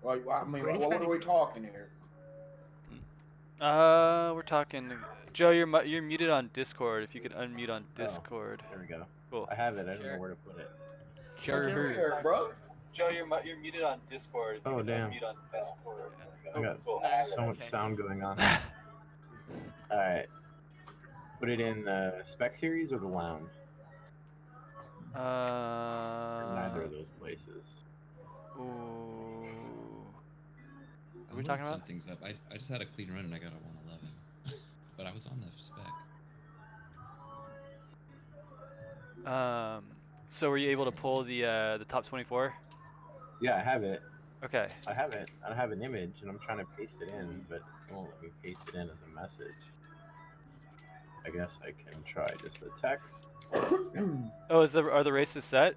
Like, I mean, what are we talking here? We're talking. Joe, you're muted on Discord. If you could unmute on Discord. There we go. Cool. I have it. I don't know where to put it. Sure, here, bro. Joe, you're muted on Discord. Oh, damn. Unmute on Discord. I got so much sound going on. All right. Put it in the Spec series or the lounge? Or neither of those places. Ooh. What are we talking about? Things up. I just had a clean run and I got a 111, but I was on the Spec. So were you able to pull the top 24? Yeah, I have it. Okay. I have it. I have an image, and I'm trying to paste it in, but it won't let me paste it in as a message. I guess I can try just the text. Oh, are the races set?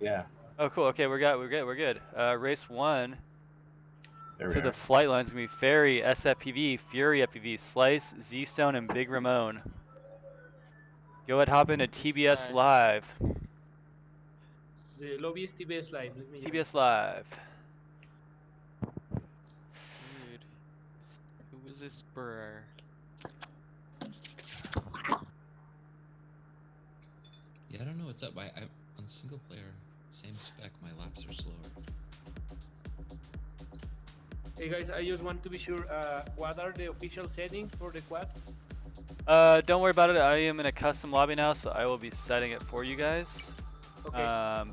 Yeah. Oh, cool. Okay, we're good. Race 1. There the flight lines gonna be Ferry, SFPV, Fury FPV, Slice, Z-Stone, and Big Ramon. Go ahead, hop into TBS Live. The lobby is TBS Live. Let me TBS Live. Dude, who was this bro? Yeah, I don't know what's up. I on single player, same spec, my laps are slower. Hey guys, I just want to be sure, what are the official settings for the quad? Don't worry about it. I am in a custom lobby now, so I will be setting it for you guys. Okay.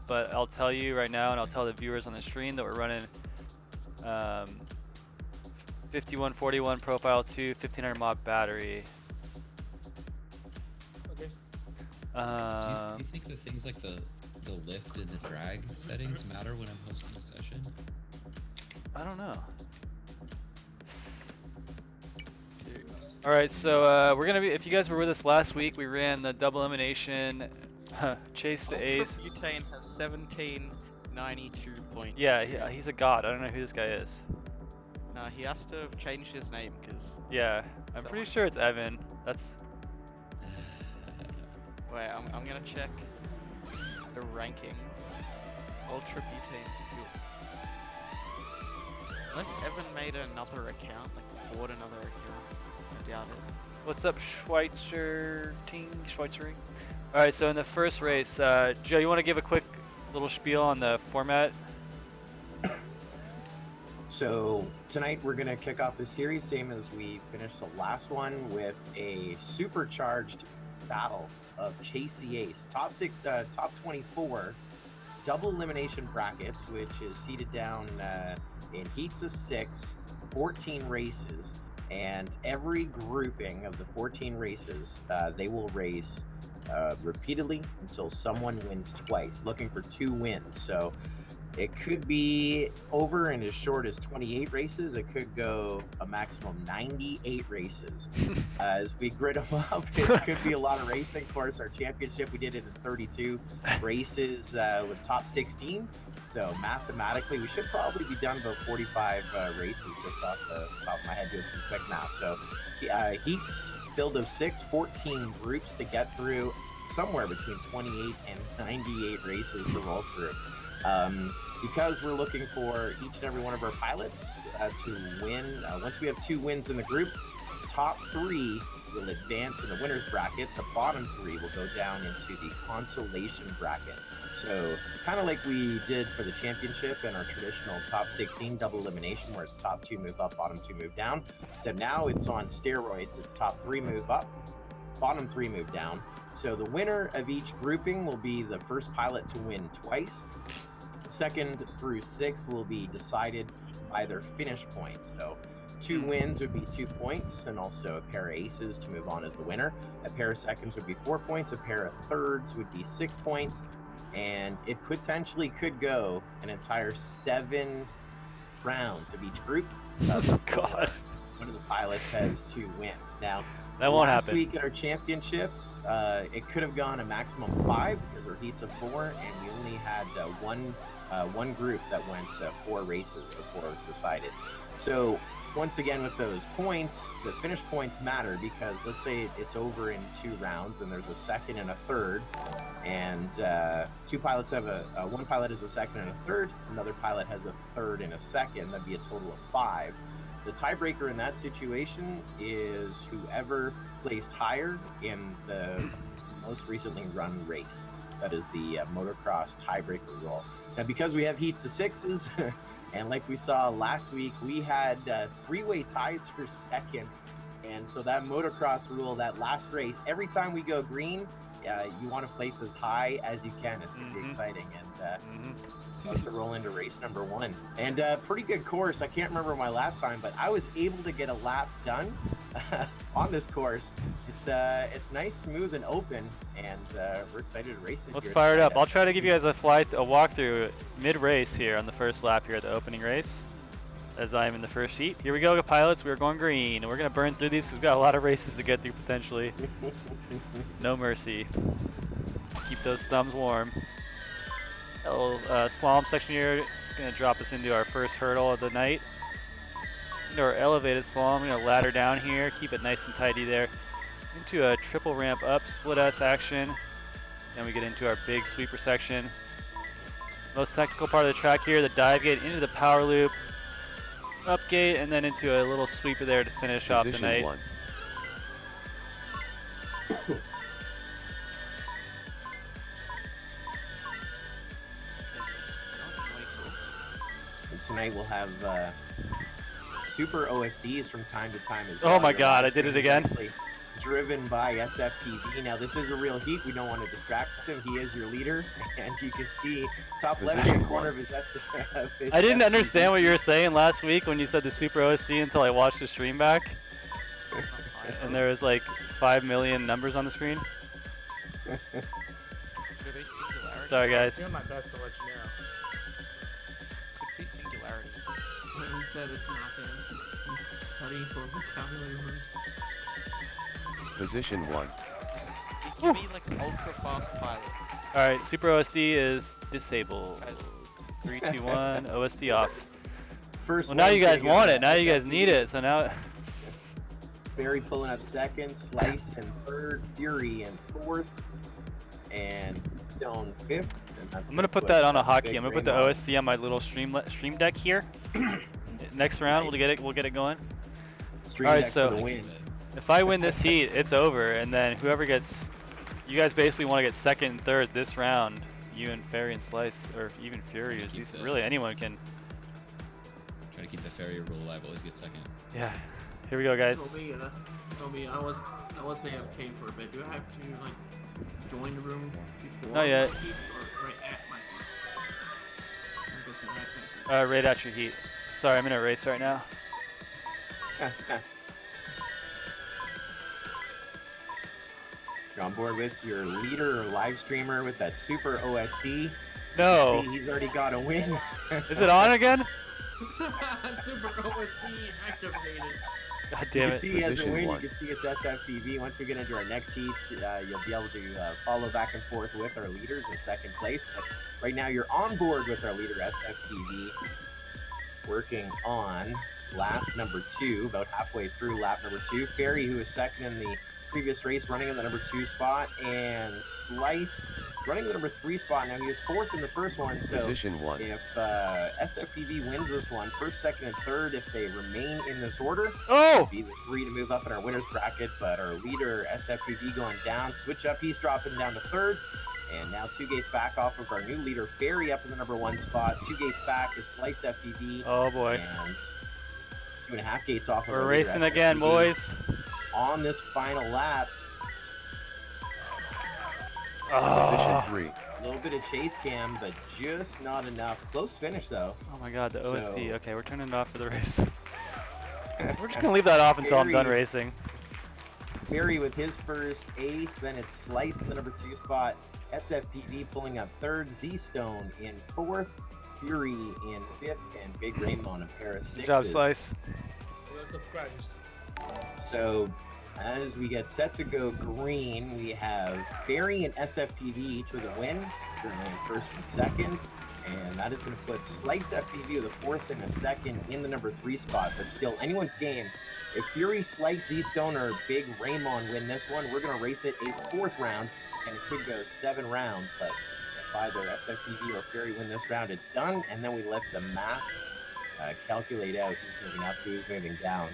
But I'll tell you right now, and I'll tell the viewers on the stream that we're running 5141 profile 2, 1500 mod battery. Okay. Do you think the things like the lift and the drag settings matter when I'm hosting a session? I don't know. All right, so we're gonna be. If you guys were with us last week, we ran the double elimination, chase the ace. Butane has 1792 points. Yeah, he's a god. I don't know who this guy is. No, he has to have changed his name because. Yeah, I'm pretty sure it's Evan. That's. Wait, I'm gonna check the rankings. Ultra Butane fuel. Unless Evan made another account, like bought another account. I doubt it. What's up, Schweitzering? All right, so in the first race, Joe, you want to give a quick little spiel on the format? So tonight we're gonna kick off the series, same as we finished the last one, with a supercharged battle of Chase the Ace. Top 24 double elimination brackets, which is seated down in heats of 6, 14 races, and every grouping of the 14 races, they will race repeatedly until someone wins twice, looking for 2 wins. So it could be over in as short as 28 races. It could go a maximum 98 races. As we grid them up, it could be a lot of racing. Of course, our championship, we did it in 32 races with top 16. So mathematically, we should probably be done about 45 races just off the top of my head doing some quick math. So heats filled of 6, 14 groups to get through, somewhere between 28 and 98 races to roll through. Because we're looking for each and every one of our pilots to win, once we have 2 wins in the group, the top 3 will advance in the winner's bracket. The bottom 3 will go down into the consolation bracket. So kind of like we did for the championship and our traditional top 16 double elimination, where it's top 2 move up, bottom 2 move down. So now it's on steroids. It's top 3 move up, bottom 3 move down. So the winner of each grouping will be the first pilot to win twice. 2nd through 6th will be decided by their finish points. So 2 wins would be 2 points, and also a pair of aces to move on as the winner. A pair of seconds would be 4 points. A pair of thirds would be 6 points. And it potentially could go an entire 7 rounds of each group. Oh, God. One of the pilots has 2 wins. Now, that won't last happen. week at our championship, it could have gone a maximum 5 because or heats of 4, and we only had one group that went 4 races before it was decided. So once again, with those points, the finish points matter because let's say it's over in 2 rounds and there's a second and a third, and 2 pilots have one pilot is a second and a third, another pilot has a third and a second. That'd be a total of 5. The tiebreaker in that situation is whoever placed higher in the most recently run race. That is the motocross tiebreaker rule. Now, because we have heats to 6s, and like we saw last week, we had 3-way ties for second. And so that motocross rule, that last race, every time we go green, you want to place as high as you can. It's going to be exciting. And let's roll into race number 1. And pretty good course. I can't remember my lap time, but I was able to get a lap done on this course. It's nice, smooth, and open, and we're excited to race it. Let's fire it up. I'll try to give you guys a walkthrough mid-race here on the first lap here at the opening race, as I'm in the first heat. Here we go, pilots. We're going green, and we're going to burn through these because we've got a lot of races to get through potentially. No mercy. Keep those thumbs warm. A little slalom section here, going to drop us into our first hurdle of the night. Into our elevated slalom, we're going to ladder down here, keep it nice and tidy there. Into a triple ramp up, split S action. Then we get into our big sweeper section. Most technical part of the track here, the dive gate into the power loop, up gate, and then into a little sweeper there to finish off the night. Tonight we'll have super OSDs from time to time as well. Oh my god, I did it again. Driven by SFTV. Now this is a real heat. We don't want to distract him. He is your leader, and you can see top left-hand corner of his SFTV. I didn't understand what you were saying last week when you said the super OSD until I watched the stream back. And there was like 5 million numbers on the screen. Sorry guys. I'm doing my best to let you know. Could be singularity. Who said it's not him? Studying for vocabulary words. Position 1. It can be like ultra fast pilots. Alright, super OSD is disabled. 3, 2, 1, OSD off. First well, now you guys want it. Now you SFTV. guys need it. So now. Barry pulling up second, Slice in third, Fury in fourth, and Stone fifth. I'm gonna put that on a hotkey. I'm gonna put the OSD on my little stream deck here. Next round, Nice. we'll get it going. Stream Alright, deck so for the win. if I win this heat, it's over, and then whoever gets, you guys basically want to get second and third this round. You and Ferry and Slice, or even Fury is decent. Really, anyone can. Try to keep the Ferry rule alive. Always get second. Yeah. Here we go, guys. Toby, I was AFK for a bit. Do I have to like join the room before? Not yet. Or right at my heat? Right at your heat. Sorry, I'm in a race right now. You're on board with your leader or live streamer with that super OSD. No. See, he's already got a win. Is it on again? Super OSD activated. God damn You it. can see he has a Position win. 1. You can see it's SFTV. Once we get into our next heats, you'll be able to follow back and forth with our leaders in second place. But right now, you're on board with our leader, SFTV, working on lap number 2, about halfway through lap number 2. Ferry, who was second in the previous race, running in the number 2 spot, and Slice running the number 3 spot. Now, he was 4th in the first one, so Position 1. if SFPV wins this one, first, second, and third, if they remain in this order, Oh! be the 3 to move up in our winners bracket, but our leader, SFPV, going down. Switch up, he's dropping down to 3rd, and now 2 gates back off of our new leader, Ferry, up in the number 1 spot. 2 gates back to Slice FPV. Oh boy. And 2.5 gates off of We're our leader, racing again, SFPV. boys. On this final lap, Position Oh. 3. a little bit of chase cam, but just not enough. Close finish, though. Oh my god, the OSD. So- Okay, we're turning it off for the race. We're just gonna leave that off until I'm done Ferry- racing. Ferry with his first ace, then it's Slice in the number 2 spot. SFPV pulling up 3rd, Z-Stone in 4th, Fury in 5th, and Big Rainbow in a pair of 6s. Good job, Slice. Lots of crashes. So As we get set to go green, we have Barry and SFPV each with a win, currently in first and second. And that is going to put Slice FPV with a fourth and a second in the number 3 spot. But still, anyone's game. If Fury, Slice, Z-Stone, or Big Raymond win this one, we're going to race it a 4th round. And it could go 7 rounds. But if either SFPV or Fury win this round, it's done. And then we let the math calculate out who's moving up, who's moving down.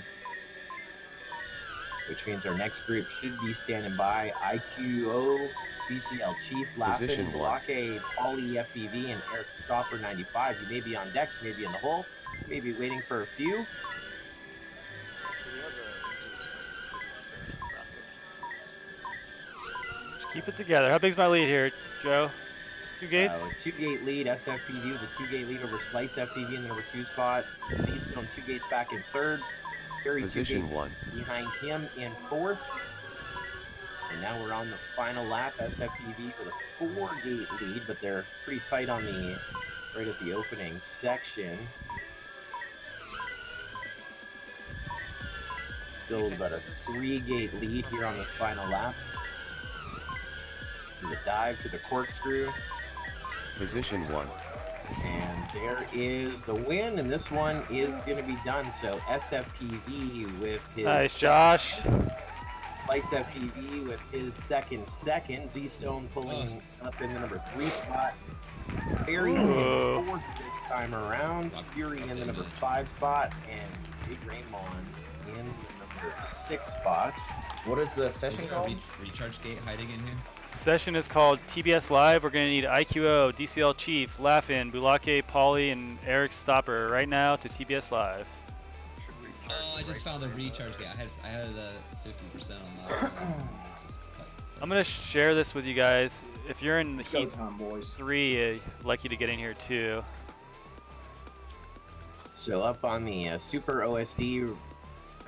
Which means our next group should be standing by. IQO, BCL Chief, Laughing, Blockade, Polly FPV, and Eric Stopper 95. You may be on deck, you may be in the hole, you may be waiting for a few. Just keep it together. How big's my lead here, Joe? 2 gates? 2-gate lead, SFPV with a 2-gate lead over Slice FPV in the number 2 spot. Z-Stone 2 gates back in 3rd. Position 1 behind him in 4th. And now we're on the final lap. SFPV with a 4-gate lead, but they're pretty tight on the right at the opening section. Still about a 3-gate lead here on the final lap. To the dive, to the corkscrew. Position 1. And there is the win, and this one is going to be done. So SFPV with his... Nice, Josh. Slice FPV with his second. Z-Stone pulling up in the number 3 spot. Barry in 4th this time around. Fury in the number 5 spot. And Big Raymond in the number 6 spot. What is the session called? Recharge gate hiding in here. Session is called TBS Live. We're going to need IQO, DCL Chief, Laughin, Bulake, Polly, and Eric Stopper right now to TBS Live. Oh, I just found the recharge gate. I had 50% on that. I'm going to share this with you guys. If you're in the It's go Heat time, boys. 3, I'd like you to get in here too. So up on the Super OSD,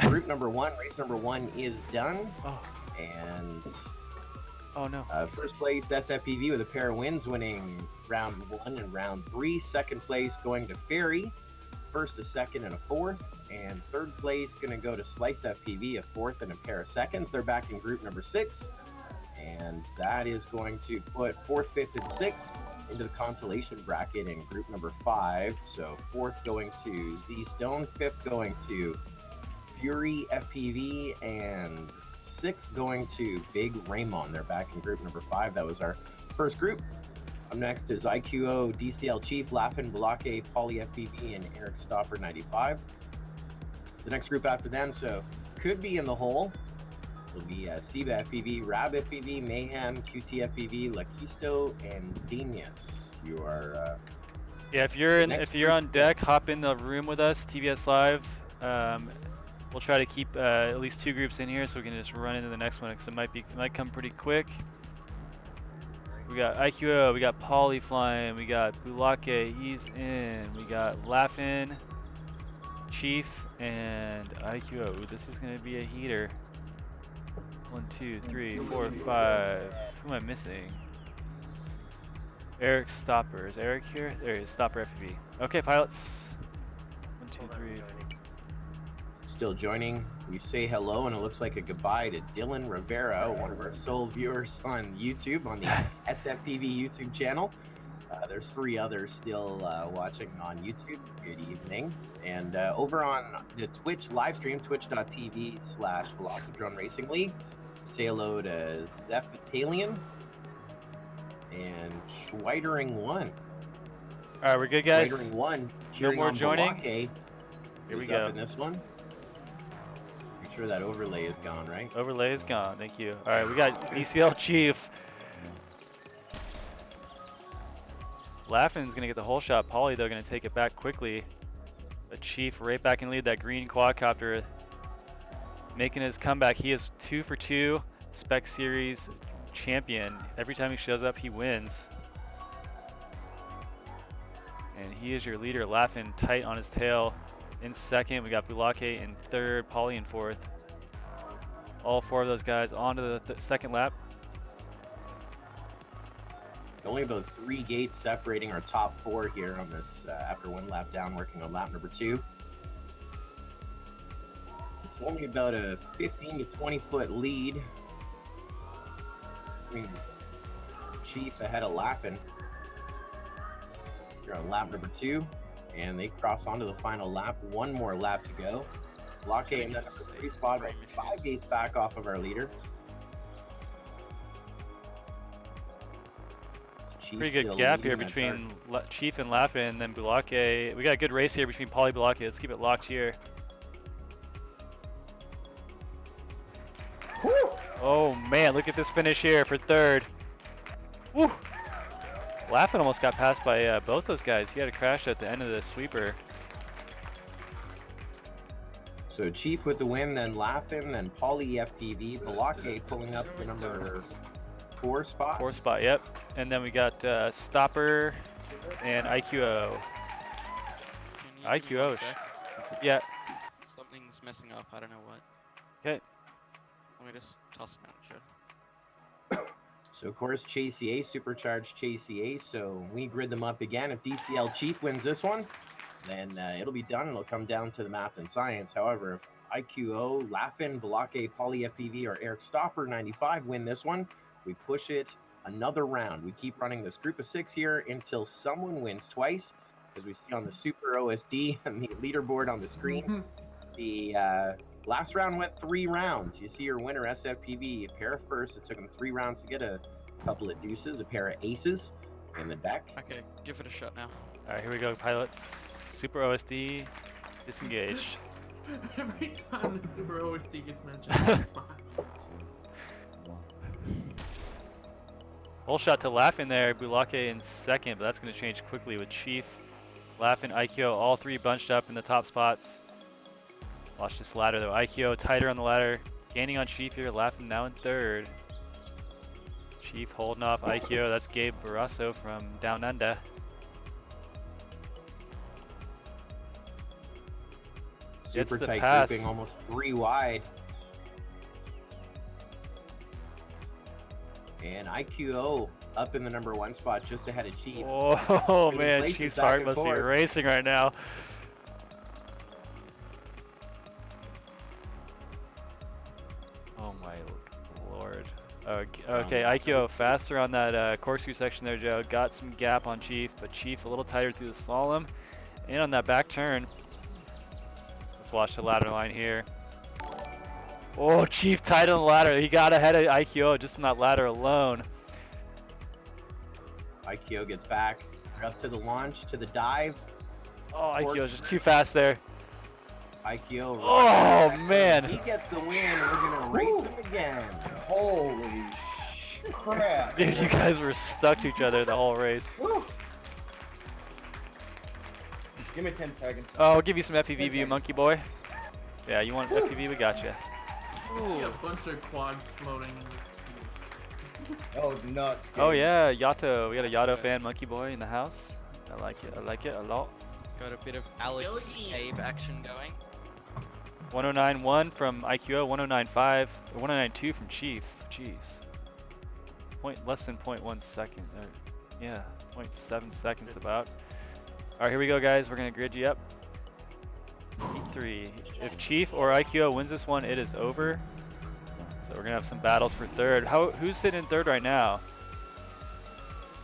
group number 1, race number 1 is done. Oh. And... Oh no. First place SFPV with a pair of wins, winning round 1 and round 3. Second place going to Ferry, first, a second, and a 4th. And third place going to go to Slice FPV, a 4th and a pair of seconds. They're back in group number 6. And that is going to put 4th, 5th, and 6th into the consolation bracket in group number 5. So 4th going to Z-Stone, 5th going to Fury FPV, and 6th going to Big Raymond. They're back in group number 5. That was our first group. Up next is IQO, DCL Chief, Laughin, Bulake, Polly FPV, and Eric Stopper 95. The next group after them, so could be in the hole, will be Siba FPV, Rab FPV, Mayhem, QT FPV, Lakisto, and Damius. You are yeah, if you're on deck, hop in the room with us, TBS Live. We'll try to keep at least 2 groups in here so we can just run into the next one because it might come pretty quick. We got IQO, we got Polly flying, we got Bulake, he's in, we got Laughin, Chief, and IQO. Ooh, this is gonna be a heater. 1, 2, 3, 4, 5. Who am I missing? Eric Stopper. Is Eric here? There he is. Stopper FPV. Okay, pilots. 1, 2, 3. still joining. We say hello, and it looks like a goodbye to Dylan Rivera, one of our sole viewers on YouTube, on the SFPV YouTube channel. There's 3 others still watching on YouTube. Good evening. And over on the Twitch live stream, twitch.tv/Velocitron Racing League, say hello to Zephitalian and Schweidering1. All right, we're good, guys. Schweidering1. No more joining. Here we go. In this one. Make sure that overlay is gone, right? Overlay is gone. Thank you. All right, we got DCL Chief. Laughing's gonna get the whole shot. Polly though gonna take it back quickly. But Chief right back in lead. That green quadcopter making his comeback. He is 2 for 2 Spec Series champion. Every time he shows up, he wins. And he is your leader. Laughin tight on his tail. In second, we got Bulake in third, Polly in fourth. All 4 of those guys onto the second lap. Only about 3 gates separating our top 4 here on this after 1 lap down, working on lap number 2. It's only about a 15 to 20 foot lead. Chief ahead of Lappin. You're on lap number 2, and they cross onto the final lap. One more lap to go. Block A in the number 3 spot, right 5 gates back off of our leader. Chief Pretty good still gap leading here that between Chief and Lappin, and then Bulake. We got a good race here between Paulie Bulake. Let's keep it locked here. Whew. Oh man, look at this finish here for third. Woo! Lappin almost got passed by both those guys. He had a crash at the end of the sweeper. So Chief with the win, then Lappin, then Paulie FPV, Balake pulling up the number 4 spot. 4th spot, yep. And then we got Stopper and IQO. Can you give me one IQO. sec? Yeah. Something's messing up. I don't know what. Okay. Let me just toss him out. Sure. So of course Chasey A, supercharged Chasey A. So we grid them up again. If DCL Chief wins this one, then it'll be done. It'll come down to the math and science. However, if IQO, Lappin, Balake, Paulie FPV, or Eric Stopper 95 win this one, we push it another round. We keep running this group of 6 here until someone wins twice. As we see on the Super OSD and the leaderboard on the screen, the last round went 3 rounds. You see your winner, SFPV, a pair of firsts. It took him 3 rounds to get a couple of deuces, a pair of aces in the deck. Okay, give it a shot now. All right, here we go, pilots. Super OSD, disengage. Every time the Super OSD gets mentioned, it's fine. Whole shot to Lappin there, Bulake in second, but that's going to change quickly with Chief, Lappin, IQO, all 3 bunched up in the top spots. Watch this ladder though. IQO tighter on the ladder, gaining on Chief here. Lappin now in 3rd. Chief holding off IQO. That's Gabe Barrasso from Down Under. Super the tight pass. grouping, almost 3 wide. And IQO up in the number 1 spot, just ahead of Chief. Oh Trading man, places Chief's back heart and must be forth. racing right now. Oh my lord. Okay, IQO faster on that corkscrew section there, Joe. Got some gap on Chief, but Chief a little tighter through the slalom. And on that back turn. Let's watch the ladder line here. Oh, Chief tight on the ladder. He got ahead of IQO just on that ladder alone. IQO gets back. They're up to the launch, to the dive. Oh, IQO is just too fast there. IQO. Oh, right man. He gets the win. We're going to race him again. Holy crap. Dude, you guys were stuck to each other the whole race. Woo. Give me 10 seconds. Oh, I'll give you some FPV view, seconds. monkey boy. Yeah, you want FPV? We got you. Yeah, a bunch of quads floating. That was nuts. Oh Gabe. yeah, Yato. We got a Yato fan, monkey boy in the house. I like it. I like it a lot. Got a bit of Alex Go Cabe action going. 1091 from IQO, 1095, or 1092 from Chief. Jeez. Less than 0.1 second. Or, yeah, 0.7 seconds about. All right, here we go, guys. We're gonna grid you up. Heat 3. If Chief or IQO wins this one, it is over. So we're gonna have some battles for 3rd. Who's sitting in 3rd right now?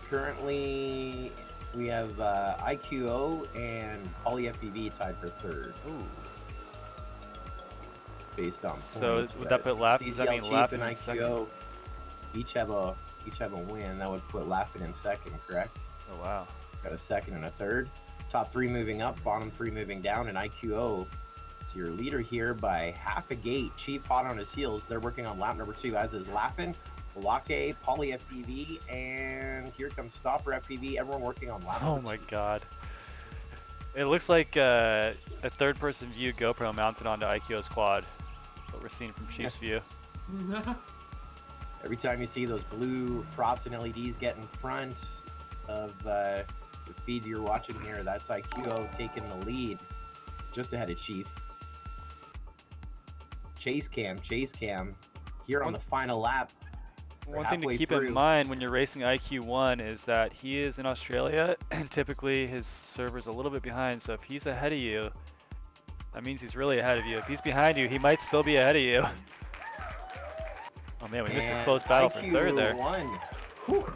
Currently, we have IQO and Paulie FPV tied for 3rd. Ooh. Based on So points, would that put Lappin? Does that DCL mean Chief Lappin and in second? IQO each have a win. That would put Lappin in 2nd, correct? Oh wow. Got a 2nd and a 3rd. Top 3 moving up, bottom 3 moving down, and IQO is your leader here by half a gate. Chief hot on his heels. They're working on lap number 2, as is Lappin, Balake, Paulie FPV, and here comes Stopper FPV. Everyone working on lap Oh number my 2. god. It looks like a 3rd-person view GoPro mounted onto IQO's quad. What we're seeing from Chief's view. Every time you see those blue props and LEDs get in front of the feed you're watching here, that's IQO taking the lead just ahead of Chief. Chase cam here on the final lap. We're One thing to halfway keep through. in mind when you're racing IQ1 is that he is in Australia and typically his server's a little bit behind, so if he's ahead of you, That means he's really ahead of you. If he's behind you, he might still be ahead of you. Oh man, we missed a And close battle for third there. IQ1 Whew.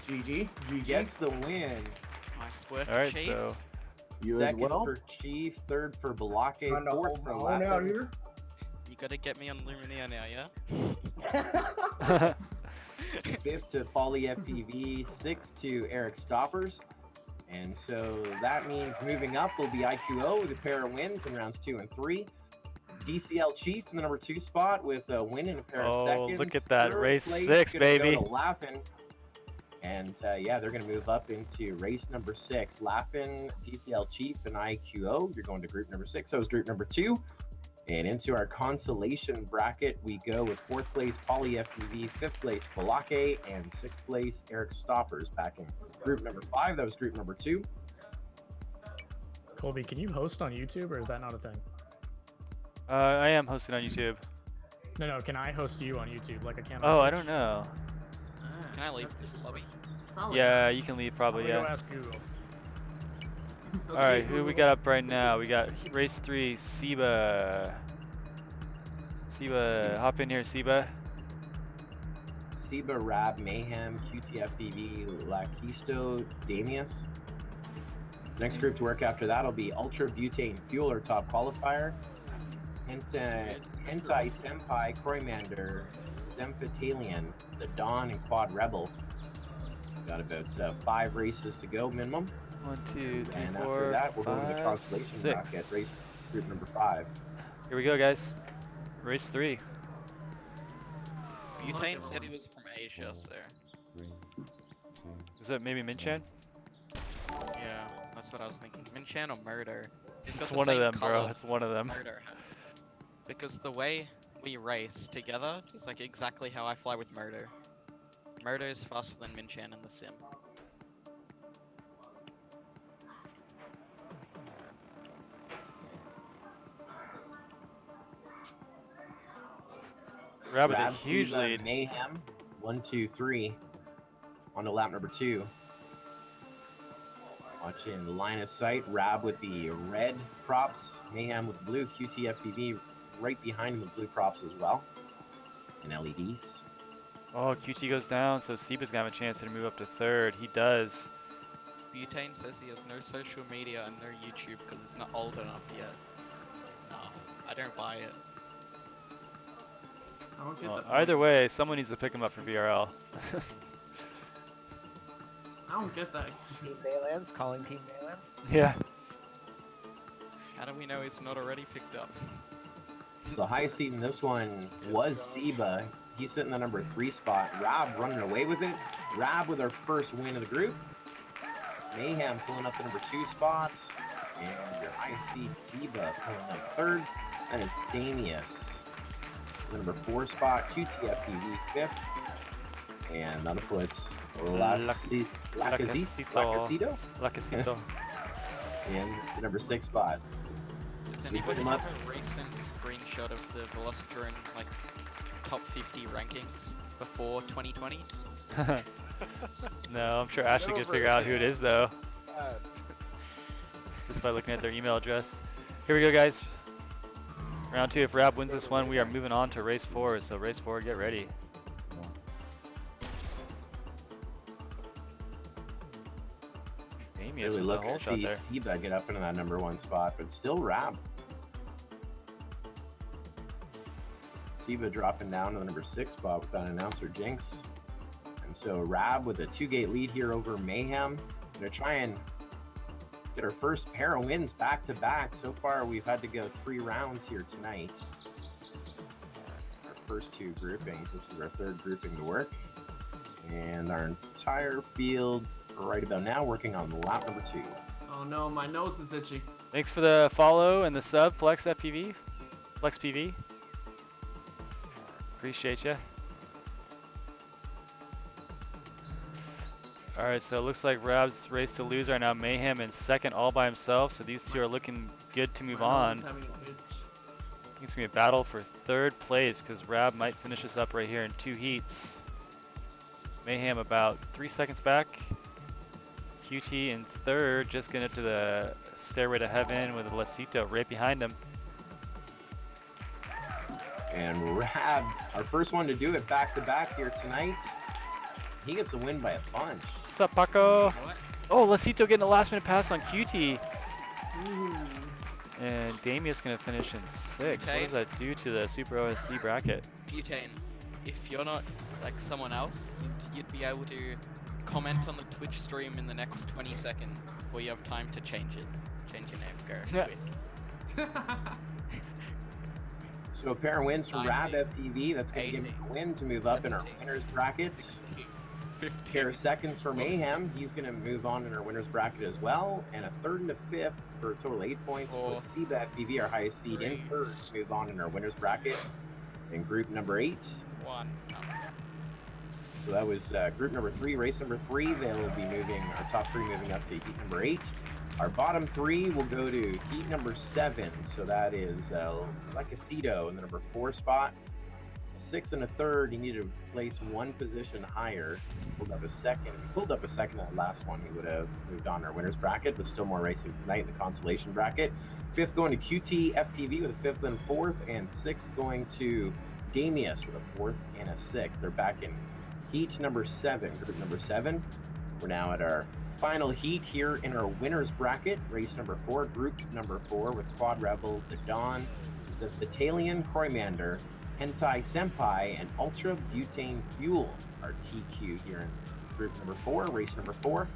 GG. GG. gets the win. Nice work, All right, Chief. so You Second as well. for Chief, third for Balake, Trying to fourth hold for my own out Lappin. here. You gotta get me on Lumineer now, yeah? Fifth to Folly FPV, sixth to Eric Stoppers. And so that means moving up will be IQO with a pair of wins in rounds 2 and 3. DCL Chief in the number 2 spot with a win and a pair of Oh, seconds. look at that, Third race place 6, gonna baby. Go to Lappin. And yeah, they're going to move up into race number 6. Lappin, DCL Chief, and IQO. You're going to group number 6. So is group number 2. And into our consolation bracket, we go with 4th place Poly FPV, 5th place Balake, and 6th place Eric Stoppers back in group number 5. That was group number 2. Colby, can you host on YouTube or is that not a thing? I am hosting on YouTube. No, can I host you on YouTube like I can on Oh, I Twitch? don't know. Can I leave this lobby? Probably Yeah, you can leave probably, I'm gonna go yeah. ask Google. All right, who we got up right now? We got race 3, Seba. Seba, hop in here, Seba. Seba, Rab, Mayhem, QTFPV, Lakisto, Damius. Next group to work after that will be Ultra Butane Fueler top qualifier. Hentai Senpai, Kroymander, Zemfatalian, the Dawn, and Quad Rebel. Got about 5 races to go minimum. 1, 2, 3, And 4, after that, we're going to the 5, constellation 6. bracket, race group number 5. Here we go, guys. Race 3. Butane said he was from Asia, so Is that maybe Minchan? yeah, that's what I was thinking. Minchan or Murder? He's got It's the one of same them, bro. colour It's one of them. Murder had. Because the way we race together is like exactly how I fly with Murder. Murder is faster than Minchan in the sim. Rab with a Rab, huge Seba, lead. Mayhem, 1, 2, 3. On to lap number 2. Watching the line of sight. Rab with the red props. Mayhem with blue. QTFPV right behind him with blue props as well. And LEDs. Oh, QT goes down, so Seba's gonna have a chance to move up to 3rd. He does. Butane says he has no social media and no YouTube because it's not old enough yet. No, I don't buy it. I don't get Well, that. either way, someone needs to pick him up for VRL. I don't get that. Team Maylands, calling Team Maylands. Yeah. How do we know it's not already picked up? So the highest seed in this one was Seba. He's sitting in the number 3 spot. Rab running away with it. Rab with our first win of the group. Mayhem pulling up the number 2 spot. And your highest seed Seba pulling up 3rd. And it's Damius. The number 4 spot. QTFPV 5th. And that'll put Lacasito Lacasito. in the number 6 spot. Does We put anybody him have up. a recent screenshot of the Velocitron like top 50 rankings before 2020? No, I'm sure Ashley could figure out who it is though, just by looking at their email address. Here we go, guys. Round 2. If Rab wins this one, we are moving on to race 4. So race 4, get ready. Amy is Really with the look whole to shot see there. Seba get up into that number 1 spot, but still Rab. Seba dropping down to the number 6 spot without announcer Jinx. And so Rab with a 2-gate lead here over Mayhem. Gonna try and get our first pair of wins back to back. So far we've had to go 3 rounds here tonight. Our first 2 groupings. This is our 3rd grouping to work. And our entire field right about now working on lap number 2. Oh no, my nose is itchy. Thanks for the follow and the sub, Flex FPV. Flex PV. Appreciate you. Alright, so it looks like Rab's race to lose right now. Mayhem in 2nd all by himself, so these 2 are looking good to move My on. nose is having a itch. I think it's going to be a battle for 3rd place because Rab might finish us up right here in 2 heats. Mayhem about 3 seconds back. QT in third, just getting up to the stairway to heaven with Lasito right behind him. And Rab, our first one to do it back-to-back here tonight. He gets a win by a bunch. What's up, Paco? Oh, Lasito getting a last-minute pass on QT. And Damia's going to finish in 6th. What does that do to the Super OSD bracket? Butane, if you're not like someone else, you'd be able to comment on the Twitch stream in the next 20 seconds before you have time to change it. Change your name, go quick. So a pair of wins for 90, Rab FPV. That's going to give him a win to move up in our 17, winners bracket. 15. Pair of seconds for Mayhem. He's going to move on in our winners bracket as well. And a third and a fifth for a total 8 points. Four. With Seba FPV, our highest seed, in third to move on in our winners bracket in group number 8. 1. So that was group number 3, race number 3. They'll be moving, our top 3 moving up to heat number 8. Our bottom 3 will go to heat number 7. So that is Lacasito in the number 4 spot. A 6th and a 3rd, he needed to place 1 position higher. Pulled up a second. If he pulled up a second in that last one, he would have moved on our winners bracket, but still more racing tonight in the consolation bracket. 5th going to QT FPV with a 5th and 4th, and 6th going to Damius with a 4th and a 6th. They're back in heat number 7, group number 7. We're now at our final heat here in our winners bracket, race number 4, group number 4, with Quad Rebel, the Dawn, Battalion, Croymander, Hentai Senpai, and Ultra Butane Fuel, our TQ here in group number 4, race number 4.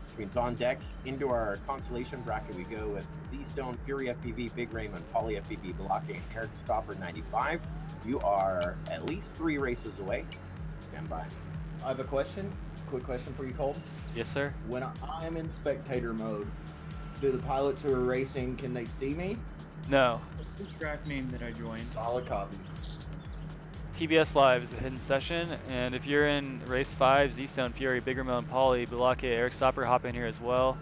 Which means on deck into our consolation bracket we go with Z-Stone, Fury FPV, Big Raymond, Poly FPV, Balake, and Eric Stopper 95. You are at least 3 races away. Stand by. I have a question. Quick question for you, Cole. Yes, sir. When I'm in spectator mode, do the pilots who are racing, can they see me? No. What's the track name that I joined? Solid copy. TBS Live is a hidden session, and if you're in race 5, Z-Stone, Fury, Bigger Melon, Poly, Balake, Eric Stopper, hop in here as well.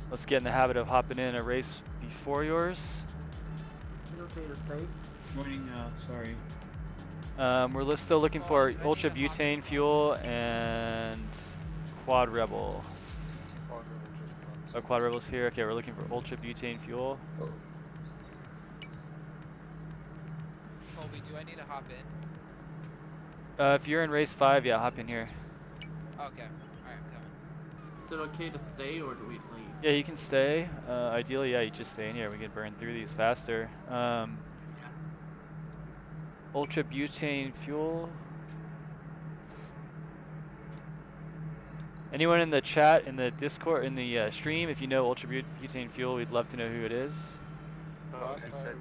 Let's get in the habit of hopping in a race before yours. Joining, sorry. We're still looking for Ultra Butane Fuel and Quad Rebel. Oh, Quad Rebel's here. Okay, we're looking for Ultra Butane Fuel. Colby, do I need to hop in? If you're in race 5, yeah, hop in here. Okay. Alright, I'm coming. Is it okay to stay or do we leave? Yeah, you can stay. Ideally, yeah, you just stay in here. We can burn through these faster. Ultra Butane Fuel. Anyone in the chat, in the Discord, in the stream, if you know Ultra Butane Fuel, we'd love to know who it is. He said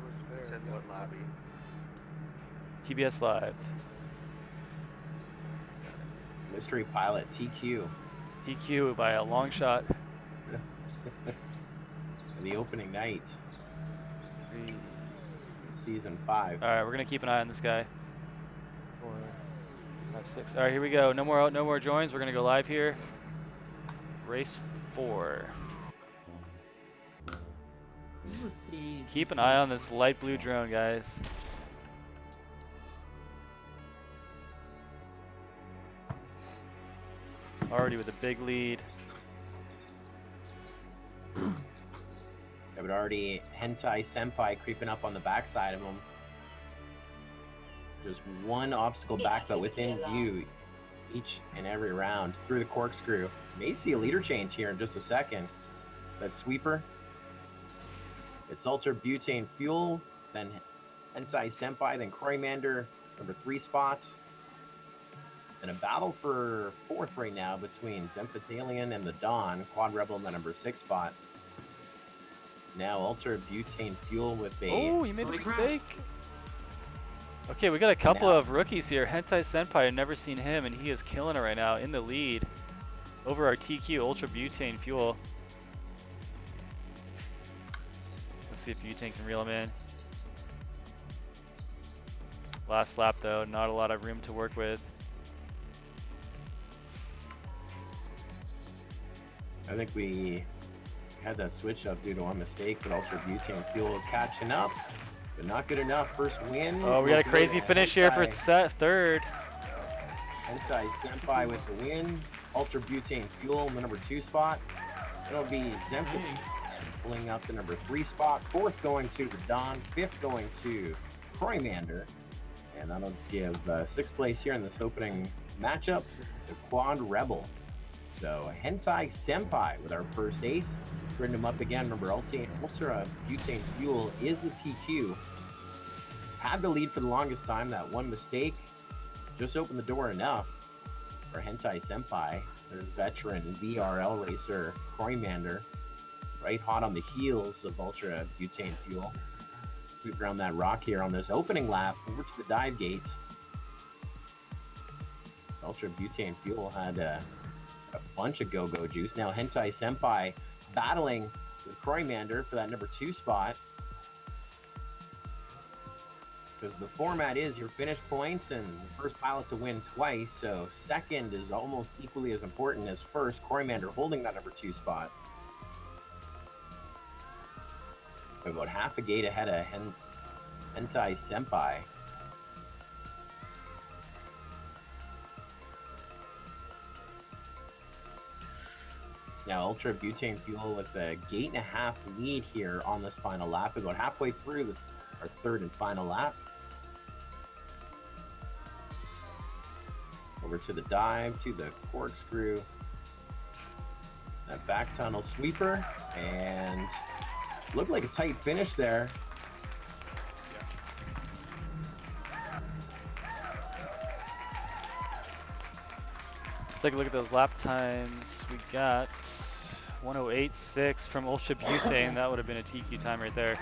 what lobby? TBS Live. Mystery Pilot, TQ. TQ by a long shot. The opening night. Season 5. Alright, we're gonna keep an eye on this guy. 4, 5, 6. Alright, here we go. No more joins. We're gonna go live here. Race 4. Keep an eye on this light blue drone, guys. Already with a big lead. Yeah, but already Hentai Senpai creeping up on the backside of him. Just one obstacle back, but within view each and every round through the corkscrew. May see a leader change here in just a second. That sweeper. It's Ultra Butane Fuel, then Hentai Senpai, then Croymander, number 3 spot. And a battle for 4th right now between Zempatalian and the Dawn, Quad Rebel in the number 6 spot. Now Ultra Butane Fuel with a... Oh, you made a mistake. Okay, we got a couple of rookies here. Hentai Senpai, I've never seen him, and he is killing it right now in the lead over our TQ Ultra Butane Fuel. Let's see if Butane can reel him in. Last lap though, not a lot of room to work with. I think we had that switch up due to one mistake, but Ultra Butane Fuel catching up, but not good enough. First win. Oh, we got a crazy finish here for third. Hentai Senpai with the win. Ultra Butane Fuel in the number 2 spot. It'll be Zempa pulling out the number 3 spot. 4th going to the Don. 5th going to Croymander. And that'll give 6th place here in this opening matchup to Quad Rebel. So Hentai Senpai with our first ace. Bring him up again. Remember, Ultra Butane Fuel is the TQ. Had the lead for the longest time. That one mistake just opened the door enough for Hentai Senpai. There's veteran VRL racer Croymander, right hot on the heels of Ultra Butane Fuel. Move around that rock here on this opening lap over to the dive gate. Ultra Butane Fuel had a bunch of go-go juice. Now Hentai Senpai battling with Croymander for that number 2 spot. Because the format is your finish points and the first pilot to win twice, so second is almost equally as important as first. Croymander holding that number 2 spot. About half a gate ahead of Hentai Senpai. Now Ultra Butane Fuel with a gate and a half lead here on this final lap. About halfway through our third and final lap. Over to the dive, to the corkscrew. That back tunnel sweeper, and looked like a tight finish there. Let's take a look at those lap times. We got 108.6 from Ultra Butane. That would have been a TQ time right there.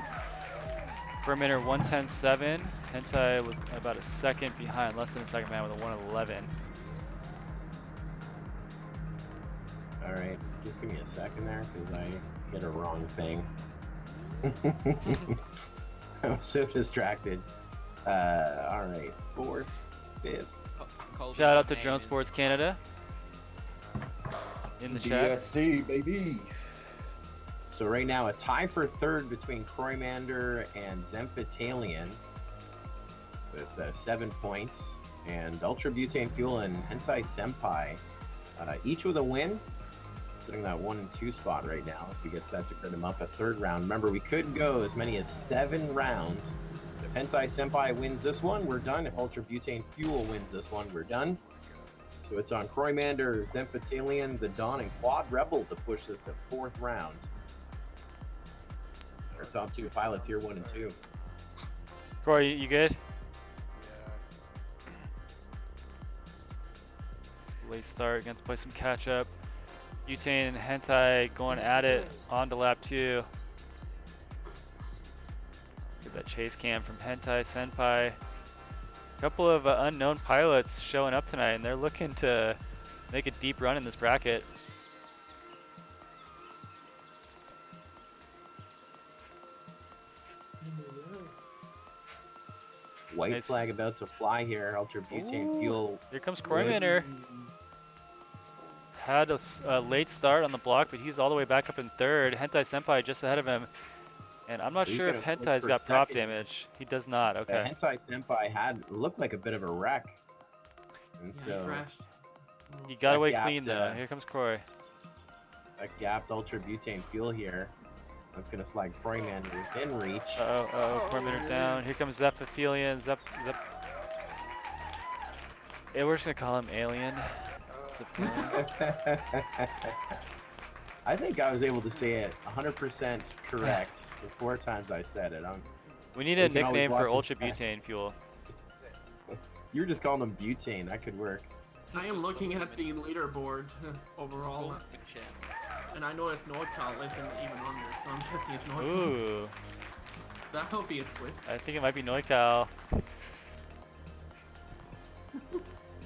Croymander 110.7. Hentai with about a second behind, less than a second behind with a 111. All right, just give me a second there because I hit a wrong thing. I was so distracted. All right, 4th, 5th. Shout out to Drone Sports Canada in the chat. DSC, baby. So right now a tie for 3rd between Croymander and Zemfatalian with 7 points, and Ultra Butane Fuel and Hentai Senpai each with a win, sitting that 1 and 2 spot right now. If he gets that to put him up a 3rd round. Remember, we could go as many as 7 rounds. If Hentai Senpai wins this one, we're done. If Ultra Butane Fuel wins this one, we're done. So it's on Croymander, Zemfatalian, the Dawn, and Quad Rebel to push this at 4th round. Our top 2 pilots here, 1 and 2. Corey, you good? Late start, going to play some catch up. Butane and Hentai going at it on to lap 2. Get that chase cam from Hentai Senpai. A couple of unknown pilots showing up tonight, and they're looking to make a deep run in this bracket. White Nice. flag about to fly here. Ultra Butane Fuel. Here comes Croymander. Had a late start on the block, but he's all the way back up in 3rd. Hentai Senpai just ahead of him. And I'm not He's sure if gonna flip Hentai's for got prop second. damage. He does not, okay. Hentai Senpai looked like a bit of a wreck. And Yeah, so he crashed. He got away gapped, clean though. Here comes Croy. that gapped Ultra Butane Fuel here. That's going to slide Croymander within reach. Croymander down. Here comes Zephithelian. Zep. Yeah, we're just gonna call him Alien. Zephithelian. I think I was able to say it 100% correct the 4 times I said it. We need a can always nickname for watch Ultra his back. Butane Fuel. You were just calling him Butane. That could work. I am looking at the leaderboard overall, and I know if NorCal isn't even on there, so I'm guessing it's NorCal. Ooh. That'll be a twist. I think it might be Noikal.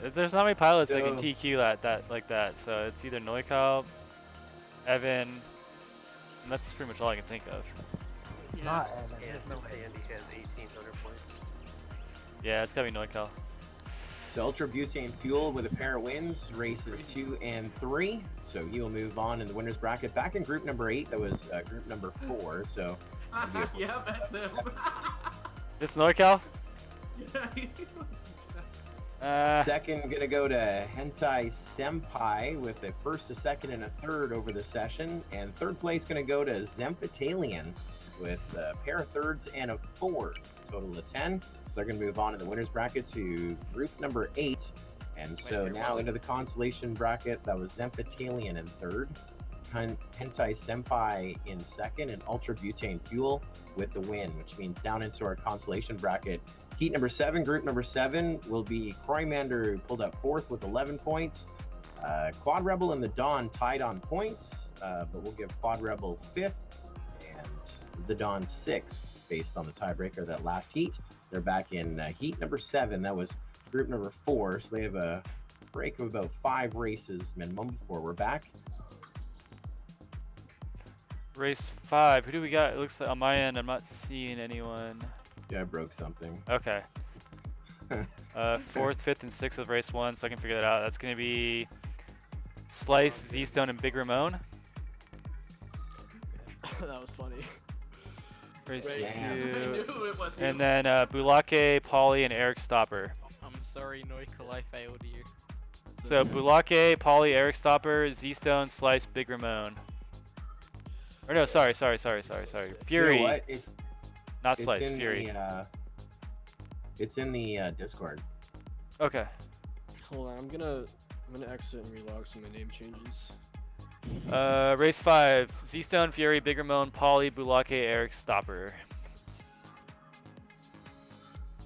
There's not many pilots that can TQ like that, so it's either Noikal, Evan, and that's pretty much all I can think of. Yeah. Andy has 1,800 points. Yeah, it's gotta be Noikal. So Ultra Butane Fuel with a pair of wins, races 2 and 3. So he will move on in the winner's bracket. Back in group number 8, that was group number 4. So Yeah, that's them. It's Noikal? Second, gonna go to Hentai Senpai with a first, a second, and a third over the session. And third place gonna go to Zempitalian with a pair of thirds and a fourth. Total of 10. So they're gonna move on in the winners bracket to group number 8. And so now into the consolation bracket, that was Zempitalian in third, Hentai Senpai in second, and Ultra Butane Fuel with the win, which means down into our consolation bracket. Heat number 7, group number 7 will be Croymander, who pulled up 4th with 11 points. Quad Rebel and the Dawn tied on points, but we'll give Quad Rebel 5th and the Dawn 6th based on the tiebreaker that last heat. They're back in heat number 7. That was group number 4, so they have a break of about 5 races minimum before we're back. Race 5. Who do we got? It looks like on my end, I'm not seeing anyone. Yeah, I broke something. Okay. 4th, 5th, and 6th of race 1, so I can figure that out. That's going to be Slice, Z-Stone, and Big Ramon. That was funny. Race Damn. 2. And then Bulake, Polly, and Eric Stopper. I'm sorry, Noikal, I failed you. So Bulake, Polly, Eric Stopper, Z-Stone, Slice, Big Ramon. Or no, sorry. Fury. You know what? Not Slice, Fury. It's in the Discord. Okay. Hold on, I'm gonna exit and relog some of the name changes. Race 5. Z-Stone, Fury, Big Ramon, Polly, Bulake, Eric Stopper.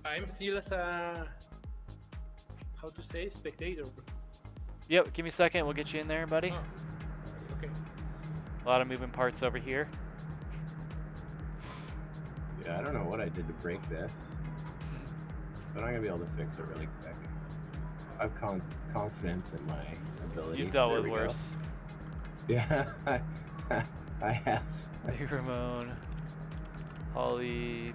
I'm still as a, how to say, spectator. Yep, give me a second. We'll get you in there, buddy. Oh, okay. A lot of moving parts over here. Yeah, I don't know what I did to break this, but I'm gonna be able to fix it really quick. I have confidence in my ability. You've dealt with worse. Yeah, I have. Big Ramon, Polly,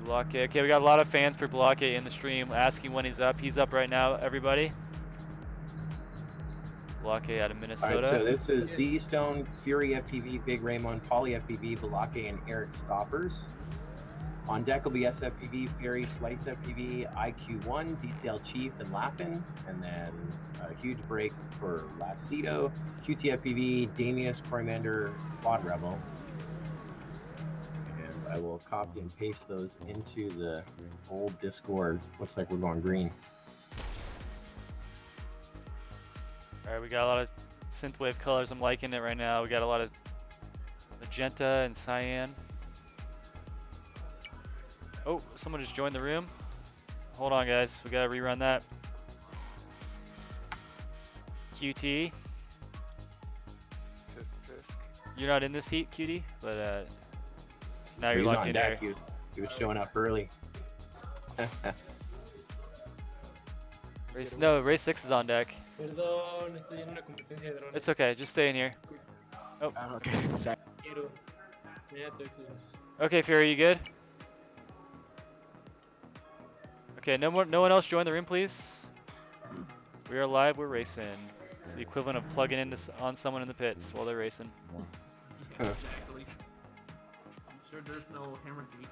Bulake. Okay, we got a lot of fans for Bulake in the stream asking when he's up. He's up right now, everybody. Bulake out of Minnesota. Alright, so this is Z-Stone, Fury FPV, Big Raymond, Poly FPV, Bulake, and Eric Stoppers. On deck will be SFPV, Fury, Slice FPV, IQ1, DCL Chief, and Laughin'. And then a huge break for Lacido, QT FPV, Damius, Croymander, Quad Rebel. And I will copy and paste those into the old Discord. Looks like we're going green. Alright, we got a lot of synthwave colors. I'm liking it right now. We got a lot of magenta and cyan. Oh, someone just joined the room. Hold on, guys. We gotta rerun that. QT. You're not in this heat, QT, but now you're locked in there. He was showing up early. Race 6 is on deck. Perdón, estoy en una competencia de drones. It's okay, just stay in here. Oh. Okay, sorry. Okay, Fury, you good? Okay, no one else join the room, please. We are live, we're racing. It's the equivalent of plugging in on someone in the pits while they're racing. Yeah, exactly. I'm sure there's no hammer key.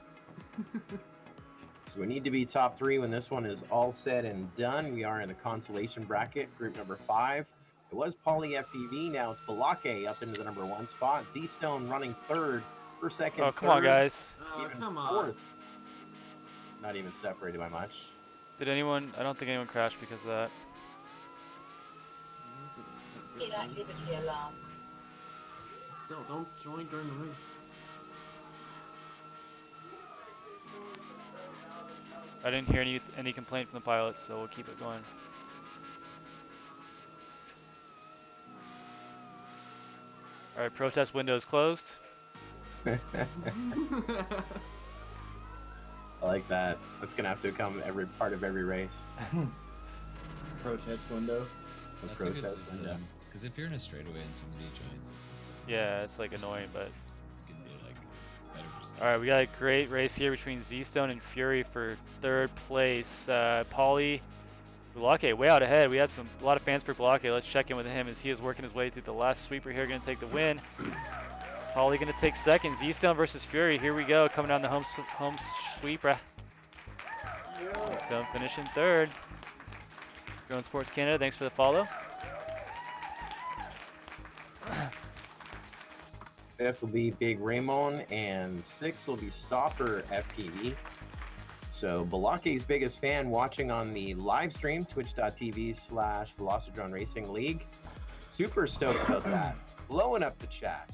So we need to be top 3 when this one is all said and done. We are in the consolation bracket, group number 5. It was Poly FPV, now it's Bulake up into the number 1 spot. Z-Stone running 3rd, for 2nd, Oh, come on, guys. Oh, even come 4th. on. Not even separated by much. Did anyone? I don't think anyone crashed because of that. No, don't join during the race. I didn't hear any complaint from the pilots, so we'll keep it going. All right, protest window is closed. I like that. That's gonna have to come every part of every race. Protest window. That's a good system. Because if you're in a straightaway and somebody joins, it's Yeah, it's like annoying, but. it can be like better just All right, we got a great race here between Z-Stone and Fury for 3rd place. Polly, Bulake way out ahead. We had a lot of fans for Bulake. Let's check in with him as he is working his way through the last sweeper here, going to take the win. Polly going to take 2nd. Z-Stone versus Fury. Here we go, coming down the home sweeper. Z-Stone finishing 3rd. Drone Sports Canada, thanks for the follow. Fifth will be Big Raymond, and sixth will be Stopper FPV. So Balake's biggest fan watching on the live stream, twitch.tv/Velocidrone Racing League. Super stoked about that. Blowing up the chat.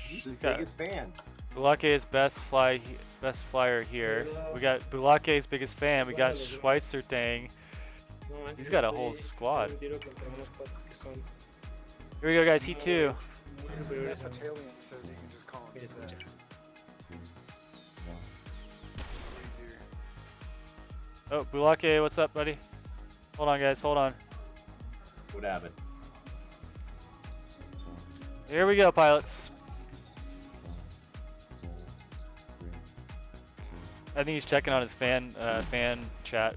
He's his biggest fan. Bulake's best flyer here. We got Bulake's biggest fan. We got Schweitzer Tang. He's got a whole squad. Here we go, guys. Heat 2. Oh, Bulake, what's up, buddy? Hold on, guys. Hold on. What happened? Here we go, pilots. I think he's checking on his fan chat.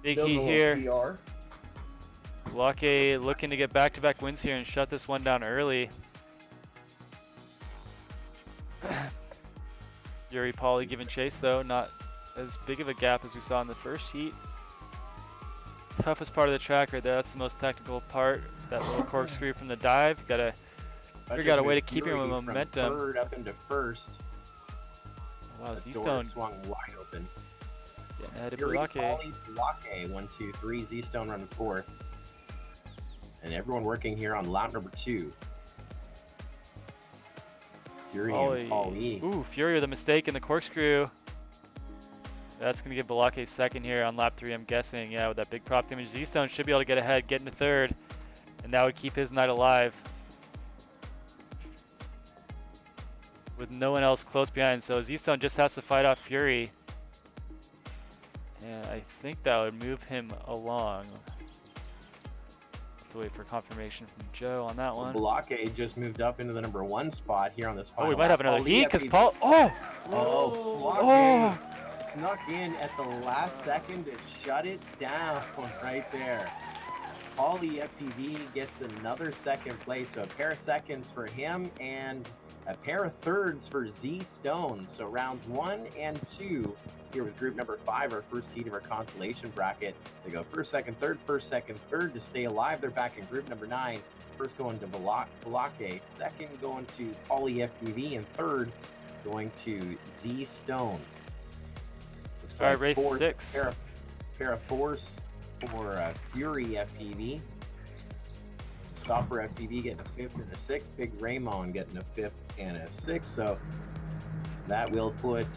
Big Building heat a here. little Bulake looking to get back-to-back wins here and shut this one down early. Yuri Pauly giving chase though, not as big of a gap as we saw in the first heat. Toughest part of the track right there, that's the most technical part. That little corkscrew from the dive. Gotta figure out a way to keep him with momentum. Third up into first. Wow, The Z-Stone door swung wide open. getting ahead of Fury Bulake. Pauly, Bulake, 1, 2, 3. Z-Stone running fourth. And everyone working here on lap number 2. Fury and Pauly. Ooh, Fury with a mistake in the corkscrew. That's going to give Bulake second here on lap 3, I'm guessing. Yeah, with that big prop damage. Z-Stone should be able to get ahead, get into third. And that would keep his night alive. With no one else close behind. So Z-Stone just has to fight off Fury. And I think that would move him along. Have to wait for confirmation from Joe on that one. Bulake just moved up into the number 1 spot here on this final. Oh, we might have another Pauly heat because FPV. Paul. Oh! Bulake snuck in at the last second to shut it down right there. Pauly FPV gets another second place, so a pair of seconds for him and a pair of thirds for Z-Stone. So rounds 1 and 2 here with group number 5, our first heat of our consolation bracket. They go first, second, third to stay alive. They're back in group number 9. First going to Bulake, second going to Pauly FPV, and third going to Z-Stone. All right, race 6. Pair of fours for Fury FPV. Stopper FPV getting a 5th and a 6th. Big Raymond getting a 5th and a 6th. So that will put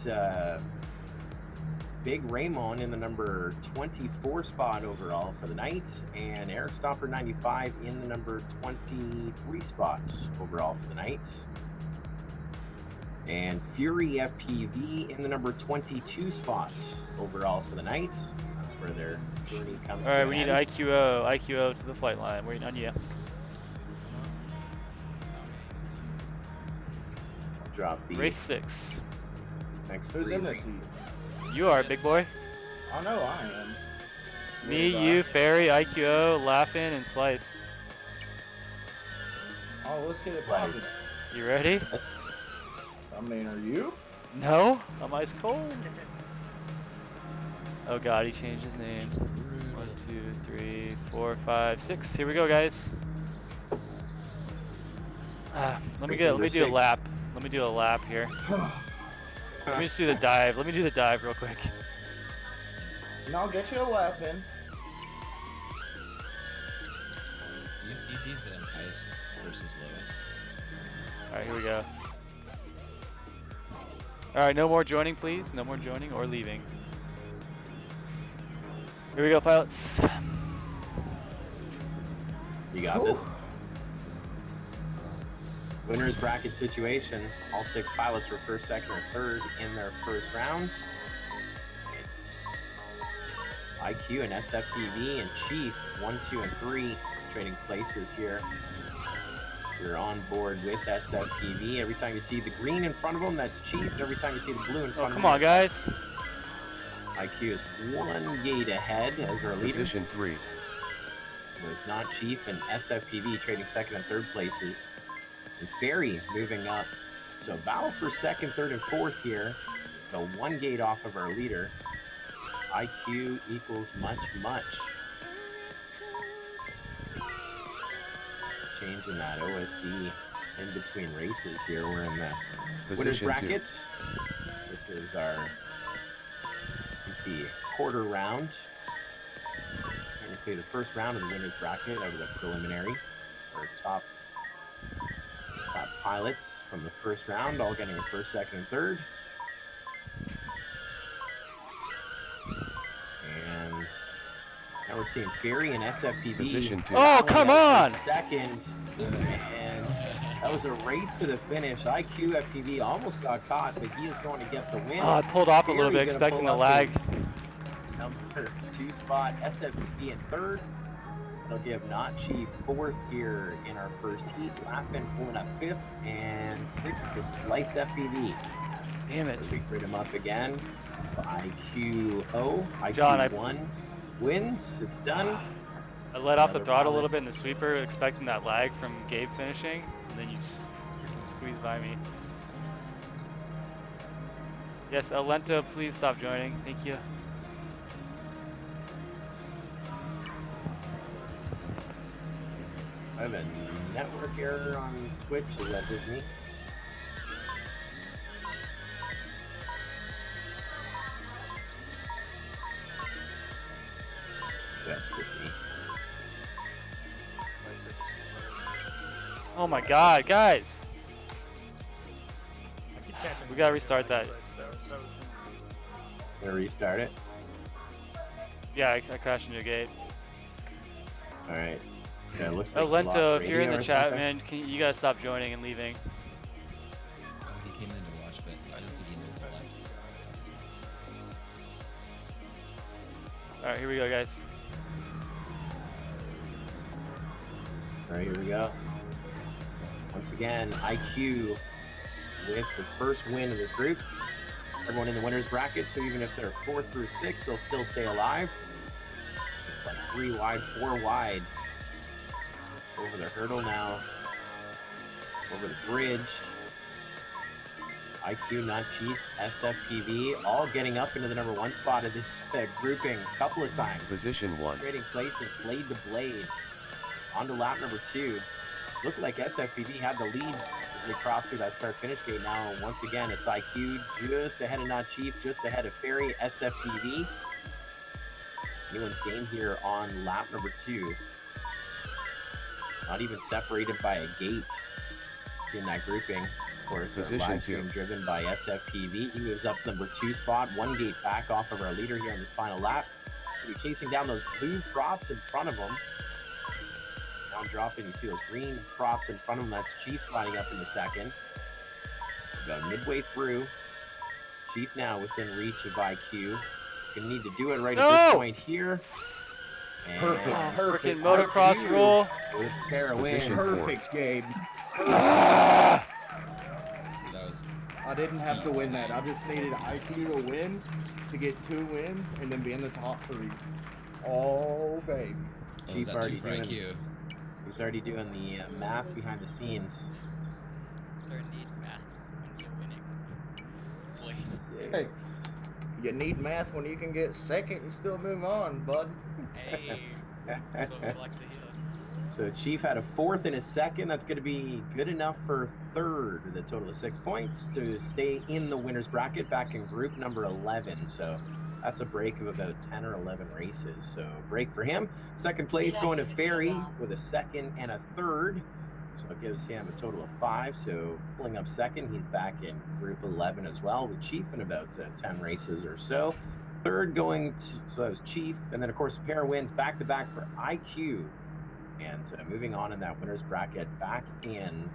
Big Raymond in the number 24 spot overall for the night, and Eric Stopper 95 in the number 23 spot overall for the night. And Fury FPV in the number 22 spot overall for the night. That's where their journey comes. All right, we need IQO to the flight line. Waiting on you. Drop the Race 6. next Who's 3 in this races. heat? You are, big boy. I know I am. Me, you, Ferry, IQO, Laughin, and Slice. Oh, let's get it popping. You ready? I mean, are you? No, I'm ice cold. Oh god, he changed his name. 1, 2, 3, 4, 5, 6. Here we go, guys. Let me do a lap. Let me do a lap here. Let me just do the dive. Let me do the dive real quick. And I'll get you a lap in. Do you see these highest versus lowest? Alright, here we go. Alright, no more joining, please. No more joining or leaving. Here we go, pilots. You got this. Winner's bracket situation. All 6 pilots were first, second, or third in their first round. It's IQ and SFTV and Chief 1, 2, and 3 trading places here. You're on board with SFTV. Every time you see the green in front of them, that's Chief. Every time you see the blue in front of them, come on, guys. IQ is 1 gate ahead as our leader. Position 3. With not Chief and SFTV trading second and third places. And Ferry moving up. So battle for second, third, and fourth here. So 1 gate off of our leader. IQ equals much. Changing that OSD in between races here. We're in the winners brackets. This is the quarter round. Technically the first round of the winners bracket out of the preliminary. Our top pilots from the first round, all getting a first, second, and third. And now we're seeing Ferry and SFPV. Position 2. Oh, come on! Second, and that was a race to the finish. IQ FPV almost got caught, but he is going to get the win. Oh, I pulled off a little bit, expecting the lag. Number 2 spot, SFPV in third. They'll give Not Chief fourth here in our first heat. Lappin pulling up fifth, and sixth to Slice FPV. Damn it. We grid him up again. IQ0, John, IQ1 wins. It's done. I let off the throttle a little bit in the sweeper, expecting that lag from Gabe finishing, and then you just freaking squeeze by me. Yes, Alento, please stop joining. Thank you. I have a network error on Twitch, is that just me? That's just me. Oh my god, guys! I keep catching We gotta restart that. Gonna restart it? Yeah, I crashed into a gate. Alright. Yeah, it looks like Lento, if you're in the chat, man, you gotta stop joining and leaving. Oh, he came in to watch, but I don't think he knew the lights. Alright, here we go, guys. Alright, here we go. Once again, IQ with the first win of this group. Everyone in the winner's bracket, so even if they're 4 through 6, they'll still stay alive. It's like 3 wide, 4 wide. Over the hurdle now. Over the bridge. IQ, Not Chief, SFPV, all getting up into the number 1 spot of this grouping a couple of times. Position 1. Trading places, blade to blade. On to lap number 2. Looked like SFPV had the lead as we cross through that start-finish gate now. And once again, it's IQ just ahead of Not Chief, just ahead of Ferry, SFPV. Anyone's game here on lap number 2. Not even separated by a gate in that grouping. Of course, Position 2. Driven by SFPV. He moves up number 2 spot, 1 gate back off of our leader here on this final lap. He'll be chasing down those blue props in front of him. Now dropping, you see those green props in front of him. That's Chief lining up in the second. About midway through. Chief now within reach of IQ. Gonna need to do it right at this point here. And Perfect. Motocross rule. With fair win. Perfect, Gabe. That was... I didn't have to win that. I just needed IQ to win to get 2 wins and then be in the top 3. Oh, baby. Chief already doing IQ. He's already doing the math behind the scenes. There need math when you're winning. Please. Hey, you need math when you can get second and still move on, bud. Hey, that's what we like to hear. So Chief had a 4th and a 2nd. That's going to be good enough for 3rd with a total of 6 points to stay in the winner's bracket back in group number 11. So that's a break of about 10 or 11 races. So break for him. 2nd place going to Ferry with a 2nd and a 3rd. So it gives him a total of 5. So pulling up 2nd, he's back in group 11 as well with Chief in about 10 races or so. 3rd going to, so that was Chief. And then of course a pair of wins back to back for IQ. And moving on in that winner's bracket back in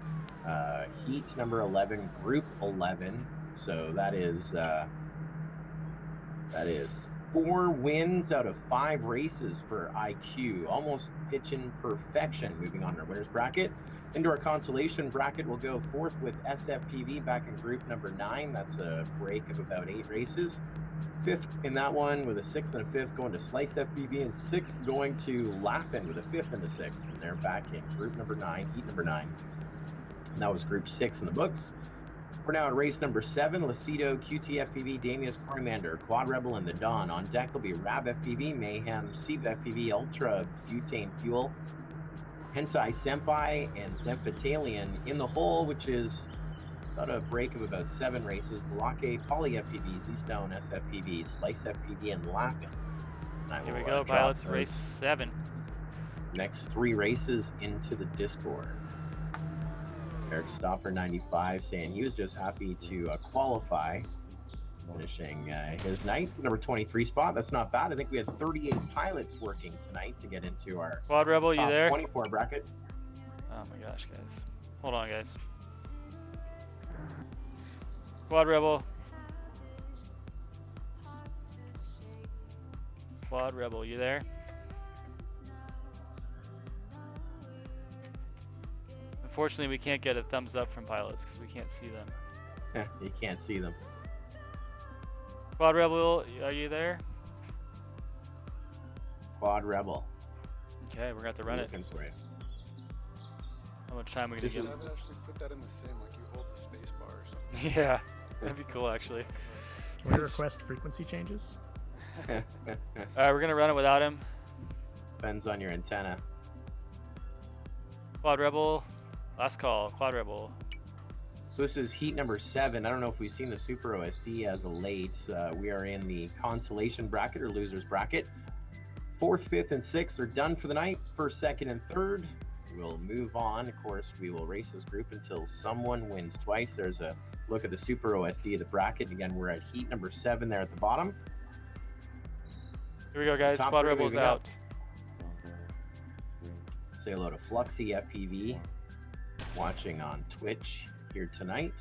heat number 11, group 11. So that is 4 wins out of 5 races for IQ. Almost pitching perfection. Moving on in our winner's bracket. Into our consolation bracket, we'll go 4th with SFPV back in group number 9. That's a break of about 8 races. 5th in that one with a 6th and a 5th going to Slice FPV, and 6th going to Lappin with a 5th and a 6th. And they're back in group number 9, heat number 9. And that was group 6 in the books. We're now at race number 7. Lacido, QT FPV, Damius, Corimander, Quad Rebel, and the Dawn. On deck will be Rab FPV, Mayhem, Sieve FPV, Ultra Butane Fuel, Hentai Senpai, and Zemphatalion. In the hole, which is about a break of about 7 races, Balake, Poly FPV, Z-Stone, SFPV, Slice FPV, and Laughing. Here we go, pilots, race 7. Next 3 races into the Discord. Eric Stopper 95 saying he was just happy to qualify, finishing his night number 23 spot. That's not bad. I think we had 38 pilots working tonight to get into our Quad Rebel, top you there? 24 bracket. Oh my gosh, guys. Hold on, guys. Quad Rebel. Quad Rebel, you there? Unfortunately, we can't get a thumbs up from pilots because we can't see them. You can't see them. Quad Rebel, are you there? Quad Rebel. Okay, we're gonna have to run it. For you. How much time are we gonna give? I would actually put that in the sim, like you hold the space bar or something. Yeah, that'd be cool actually. Can we request frequency changes? Alright, we're gonna run it without him. Depends on your antenna. Quad Rebel, last call. Quad Rebel. So this is heat number 7. I don't know if we've seen the Super OSD as of late. We are in the consolation bracket or losers bracket. 4th, 5th, and 6th are done for the night. 1st, 2nd, and 3rd will move on. Of course, we will race this group until someone wins twice. There's a look at the Super OSD of the bracket. Again, we're at heat number 7 there at the bottom. Here we go, guys. Top Quad three Rebel's moving up. out. Say hello to Fluxy FPV, watching on Twitch here tonight.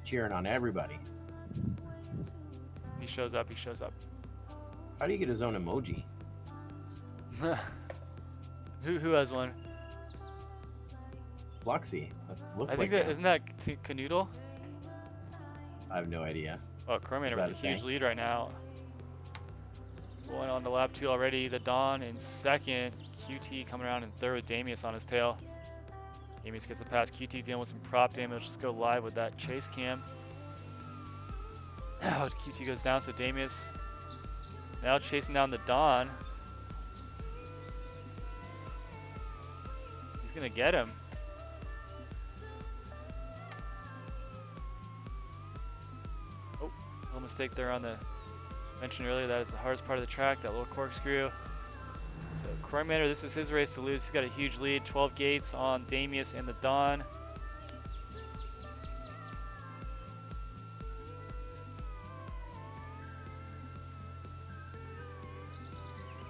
Cheering on everybody. He shows up, he shows up. How do you get his own emoji? Who has one? Fluxy. That looks I think like that isn't that Canoodle? I have no idea. Oh, Cormander Is with that a a huge thing? lead right now. One on the lap 2 already. The Dawn in 2nd. QT coming around in 3rd with Damius on his tail. Damius gets a pass. QT dealing with some prop damage. Let's go live with that chase cam. Oh, QT goes down, so Damius now chasing down the Dawn. He's gonna get him. Oh, little mistake there on the mentioned earlier. That is the hardest part of the track, that little corkscrew. So Corimander, this is his race to lose. He's got a huge lead, 12 gates on Damius and the Dawn.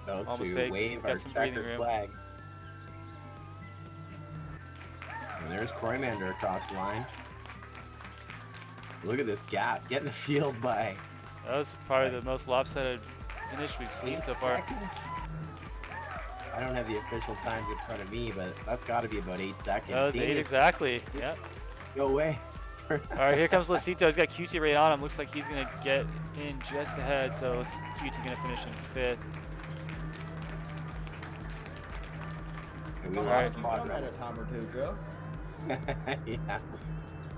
To mistake. wave He's our got some breathing checkered room. flag. And there's Corimander across the line. Look at this gap, getting the field by. That was probably the most lopsided finish we've seen 8 so far. seconds? I don't have the official times in front of me, but that's got to be about 8 seconds. That was 8 exactly. Yep. Go away. All right, here comes Lacito. He's got QT right on him. Looks like he's gonna get in just ahead. So QT gonna finish in 5th. We All lost right. Quad At a Rebel. time or two, Joe. Yeah.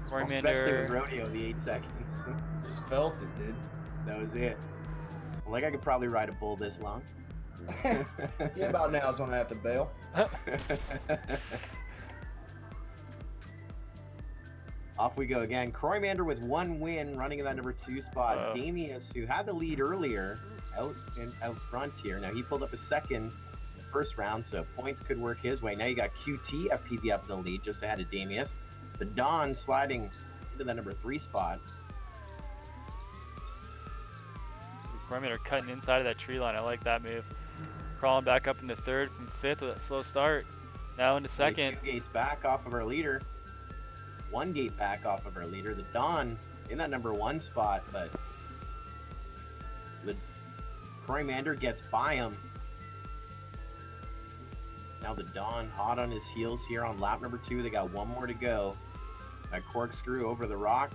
Corimander. Especially with rodeo, the 8 seconds. Just felt it, dude. That was it. Like I could probably ride a bull this long. Yeah, about now is when I have to bail. Off we go again. Corimander with 1 win, running in that number 2 spot. Uh-oh. Damius, who had the lead earlier, out front here. Now he pulled up a 2nd in the 1st round, so points could work his way. Now you got QT FPV up in the lead, just ahead of Damius. The Dawn sliding into that number 3 spot. Corimander cutting inside of that tree line. I like that move. Crawling back up into 3rd from 5th with a slow start. Now into 2nd. 2 gates back off of our leader. 1 gate back off of our leader. The Dawn in that number 1 spot, but the Corimander gets by him. Now the Dawn hot on his heels here on lap number 2. They got 1 more to go. That corkscrew over the rock,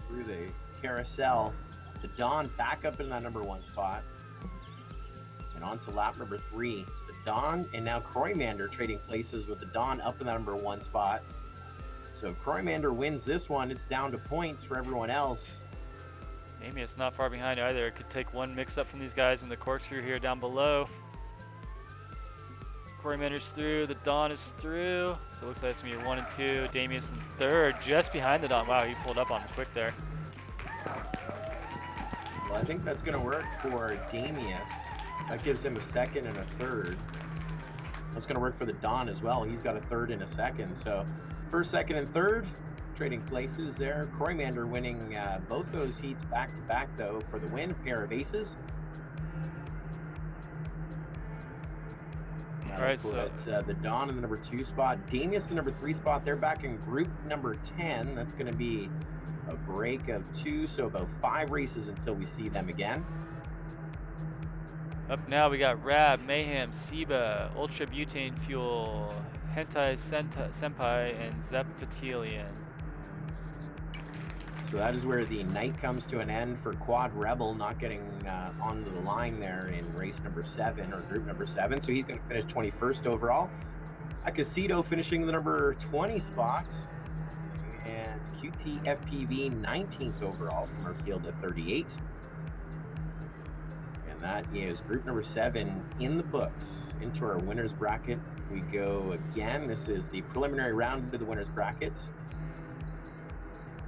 through the carousel. The Dawn back up in that number 1 spot. And on to lap number 3. The Dawn and now Corimander trading places with the Dawn up in that number 1 spot. So if Croymander wins this one, it's down to points for everyone else. Amy is not far behind either. It could take one mix-up from these guys in the corkscrew here down below. Croymander's through, the Dawn is through. So it looks like it's gonna be 1 and 2. Damius in third, just behind the Dawn. Wow, he pulled up on him quick there. Well, I think that's gonna work for Damius. That gives him a second and a third. That's gonna work for the Dawn as well. He's got a third and a second. So first, second, and third, trading places there. Croymander winning both those heats back to back though for the win. Pair of aces. All right, so the Dawn in the number 2 spot. Damius the number 3 spot. They're back in group number 10. That's going to be a break of 2, so about 5 races until we see them again. up now we got Rab, Mayhem, Seba, Ultra Butane Fuel, Hentai Senpai, and Zepfatilian. So that is where the night comes to an end for Quad Rebel, not getting onto the line there in race number 7 or group number 7. So he's going to finish 21st overall. Akasito finishing the number 20 spot, and QT FPV 19th overall from our field at 38. And that is group number 7 in the books. Into our winners bracket we go again. This is the preliminary round to the winners bracket.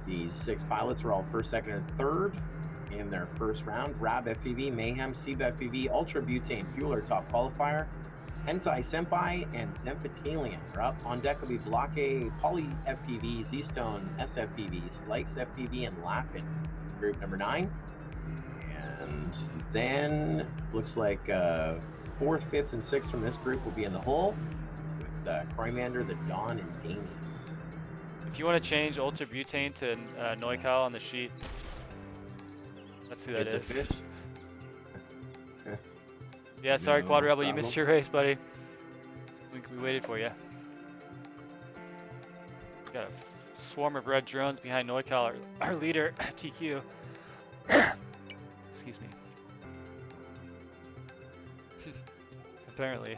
These 6 pilots are all first, second, and third in their first round. Rab FPV, Mayhem, Seba FPV, Ultra Butane Fuel are top qualifier. Hentai Senpai and Zemphatalian are up. On deck will be Block A, Poly FPV, Z-Stone, SFPV, Slice FPV, and Lappin. Group number 9. And then looks like 4th, 5th, and 6th from this group will be in the hole with Croymander, the Dawn, and Damius. If you want to change Ultra Butane to Noikal on the sheet, that's who that it's is. A fish. Yeah, sorry, No Quad Rebel, you problem. missed your race, buddy. We waited for you. Got a swarm of red drones behind Noikal, our leader, TQ. Excuse me. Apparently.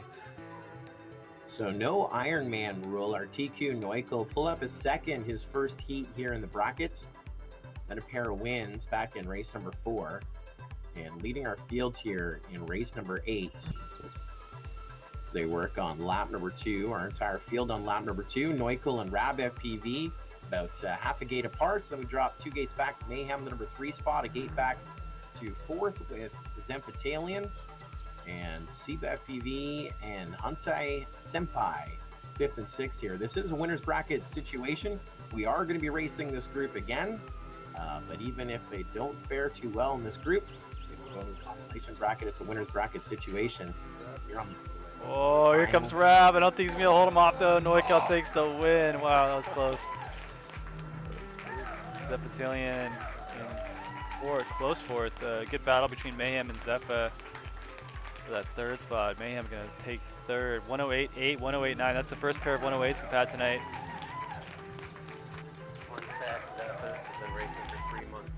So no Iron Man rule. Our TQ Noiko pull up his second, his first heat here in the brackets. Then a pair of wins back in race number 4. And leading our field here in race number 8. So they work on lap number 2. Our entire field on lap number 2. Noiko and Rab FPV about half a gate apart. So then we drop 2 gates back to Mayhem, the number 3 spot. A gate back to 4th with Zemphatalian. And Seba FPV and Hentai Senpai, 5th and 6th here. This is a winner's bracket situation. We are going to be racing this group again, but even if they don't fare too well in this group, if we go to the consolation bracket, it's a winner's bracket situation. You're on the Oh, here comes Rab. I don't think he's going to hold him off, though. Noikal takes the win. Wow, that was close. Zephatilian in fourth, close fourth. Good battle between Mayhem and Zepha. For that third spot. Mayhem gonna take third. 108.8, 108.9. That's the first pair of 108s we've had tonight. Fun fact, Zephyr has been racing for 3 months.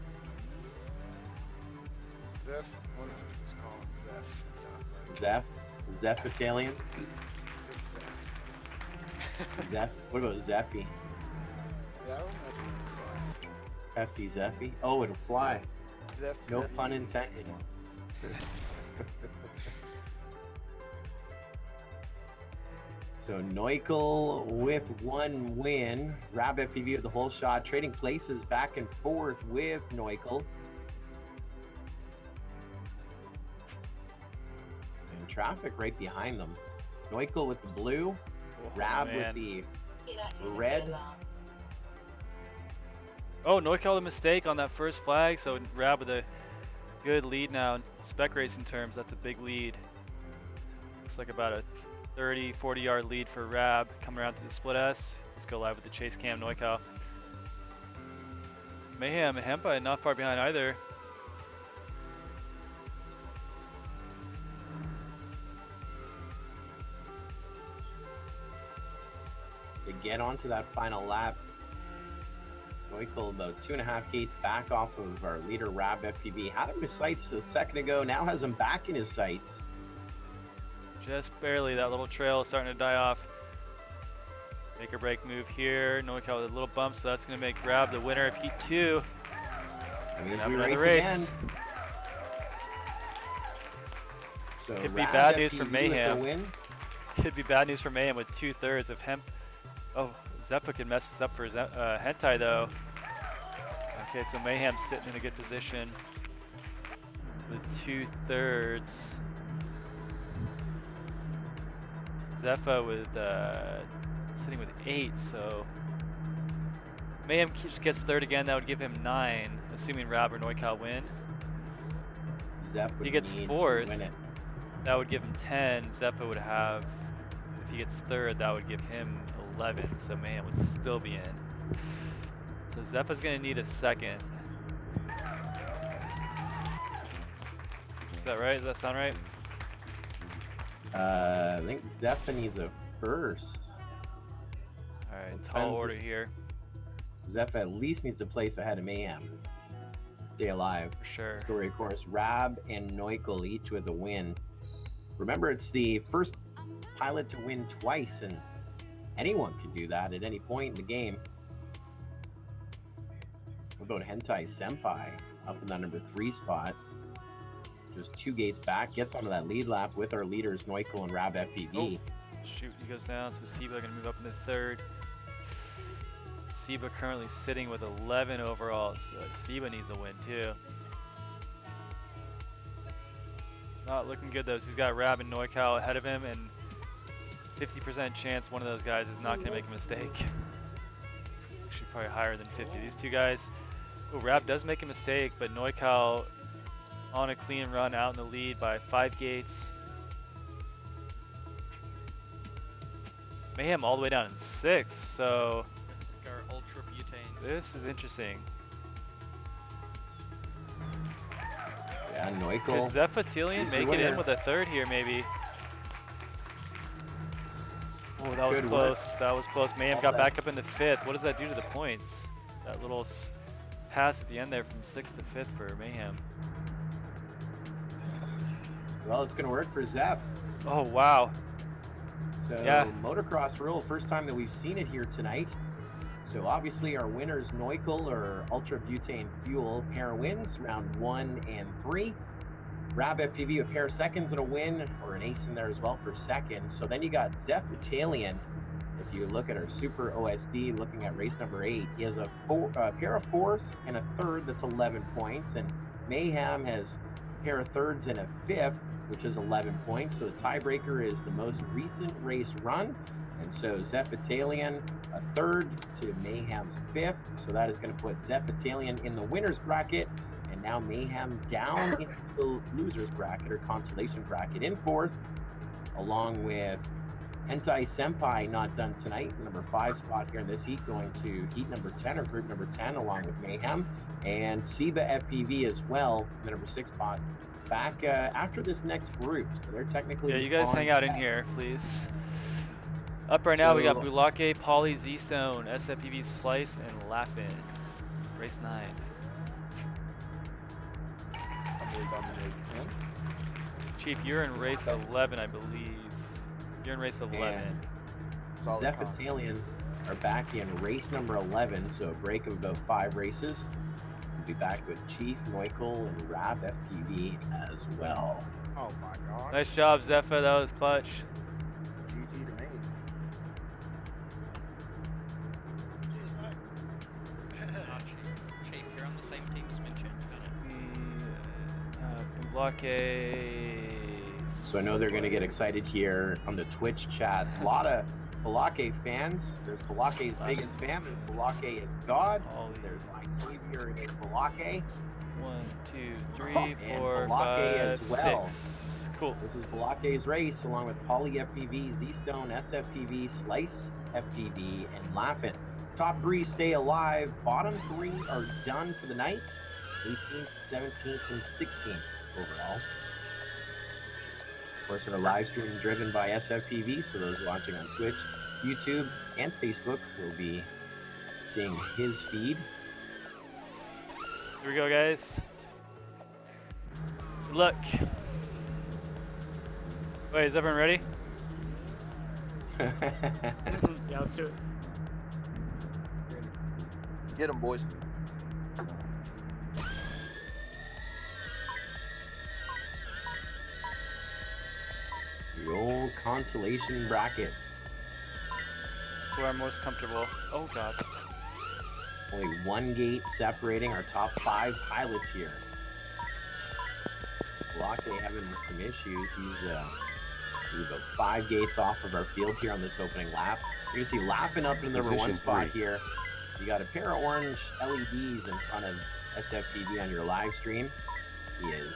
Zeph? What is it just called? Zeph, it sounds like. Zeph Italian. Just Zeph. Zeph. What about Zeffy? That one? Hefty Zeffy. Oh, it'll fly. Zeph. No pun intended. So Noikal with 1 win. Rab FPV with the whole shot. Trading places back and forth with Noikal. And traffic right behind them. Noikal with the blue. Rab with the red. Oh, Noikal the mistake on that first flag. So Rab with a good lead now in spec racing terms. That's a big lead. Looks like about a 30-40 yard lead for Rab coming around to the split S. Let's go live with the chase cam Noikal. Mayhem and Hempa not far behind either. To get onto that final lap, Noikal about 2.5 gates back off of our leader Rab FPV. Had him in his sights a second ago, now has him back in his sights. Just barely. That little trail is starting to die off. Make or break move here. NorCal with a little bump, so that's going to make Rab the winner of Heat 2. That means Have we another race race. again. So Could be Rab bad news FPV for with the Mayhem. win. Could be bad news for Mayhem with 2/3 of Hemp. Oh, Zeppa can mess this up for Hentai though. Okay, so Mayhem's sitting in a good position with 2/3. Zeppa with sitting with 8, so Mayhem just gets third again. That would give him 9, assuming Rab or NorCal win. Zeph would He gets need to fourth. win it. That would give him 10. Zeppa would have, if he gets third, that would give him 11. So Mayhem would still be in. So Zeppa's gonna need a second. Is that right? Does that sound right? I think Zeppa needs a first. All right, tall order here. Zeppa at least needs a place ahead of Mayhem. Stay alive. For sure. Story, of course, Rab and Neukel each with a win. Remember, it's the first pilot to win twice, and anyone can do that at any point in the game. What about Hentai Senpai up in that number 3 spot? Just 2 gates back, gets onto that lead lap with our leaders Neukel and Rab FPV. Oh, shoot, he goes down. So Seba gonna move up into third. Seba currently sitting with 11 overall, so Seba needs a win too. Not looking good though. So he's got Rab and NorCal ahead of him, and 50% chance one of those guys is not going to make a mistake. Actually, probably higher than 50. These two guys. Oh, Rab does make a mistake, but NorCal on a clean run out in the lead by 5 gates. Mayhem all the way down in 6th, so Let's go ultra butane. this is interesting. Yeah, Could Neukel. Zephatilian make it in with a third here, maybe? Oh, that was Good close. That was close. Mayhem Well got done. back up into 5th. What does that do to the points? That little pass at the end there from 6th to 5th for Mayhem. Well, it's going to work for Zeph. Oh, wow. So, Yeah. motocross rule, first time that we've seen it here tonight. So, obviously, our winners, Neukel or Ultra Butane Fuel, pair wins, round 1 and 3. Rab FPV, a pair of seconds and a win, or an ace in there as well for second. So, then you got Zeph Italian. If you look at our Super OSD, looking at race number 8, he has a pair of 4s and a third, that's 11 points. And Mayhem has a pair of thirds and a 5th, which is 11 points. So, the tiebreaker is the most recent race run. And so Zeph Italian, a third to Mayhem's 5th. So that is going to put Zeph Italian in the winner's bracket. And now Mayhem down into the loser's bracket or consolation bracket in 4th, along with Hentai Senpai not done tonight, the number 5 spot here in this heat, going to heat number 10 or group number 10 along with Mayhem. And Seba FPV as well, the number 6 spot, back after this next group. So they're technically... Yeah, you guys on hang out in track. here, please. Up right now, we got So- Bulake, Poly, Z-Stone, SFPV, Slice, and Laughin. Race 9. I believe I'm in race 10. Chief, you're in race 11, I believe. You're in race 11. And Solid Zeph comp. Italian are back in race number 11, so a break of about 5 races. We'll be back with Chief, Neukel, and Rab FPV as well. Oh my god. Nice job, Zepha. That was clutch. GG to me. Chief, you're on the same team as Minchin. Bulake. So I know they're going to get excited here on the Twitch chat. A lot of Bulake fans. There's Bulake's biggest fan. There's Bulake is God. There's my savior in Bulake. 1, 2, 3, And 4, Bulake 5, as well. 6. Cool. This is Bulake's race along with Poly FPV, Z-Stone, SFPV, Slice FPV, and Laughin. Top 3 stay alive. Bottom 3 are done for the night. 18th, 17th, and 16th overall. Of course, our live stream driven by SFPV, so those watching on Twitch, YouTube, and Facebook will be seeing his feed. Here we go, guys. Good luck. Wait, is everyone ready? Yeah, let's do it. Get them, boys. The old consolation bracket. That's where I'm most comfortable. Oh god. Only one gate separating our top 5 pilots here. Block A having some issues. He's about 5 gates off of our field here on this opening lap. You're gonna see Lappin up in the number 1 spot here. You got a pair of orange LEDs in front of SFPV on your live stream. He is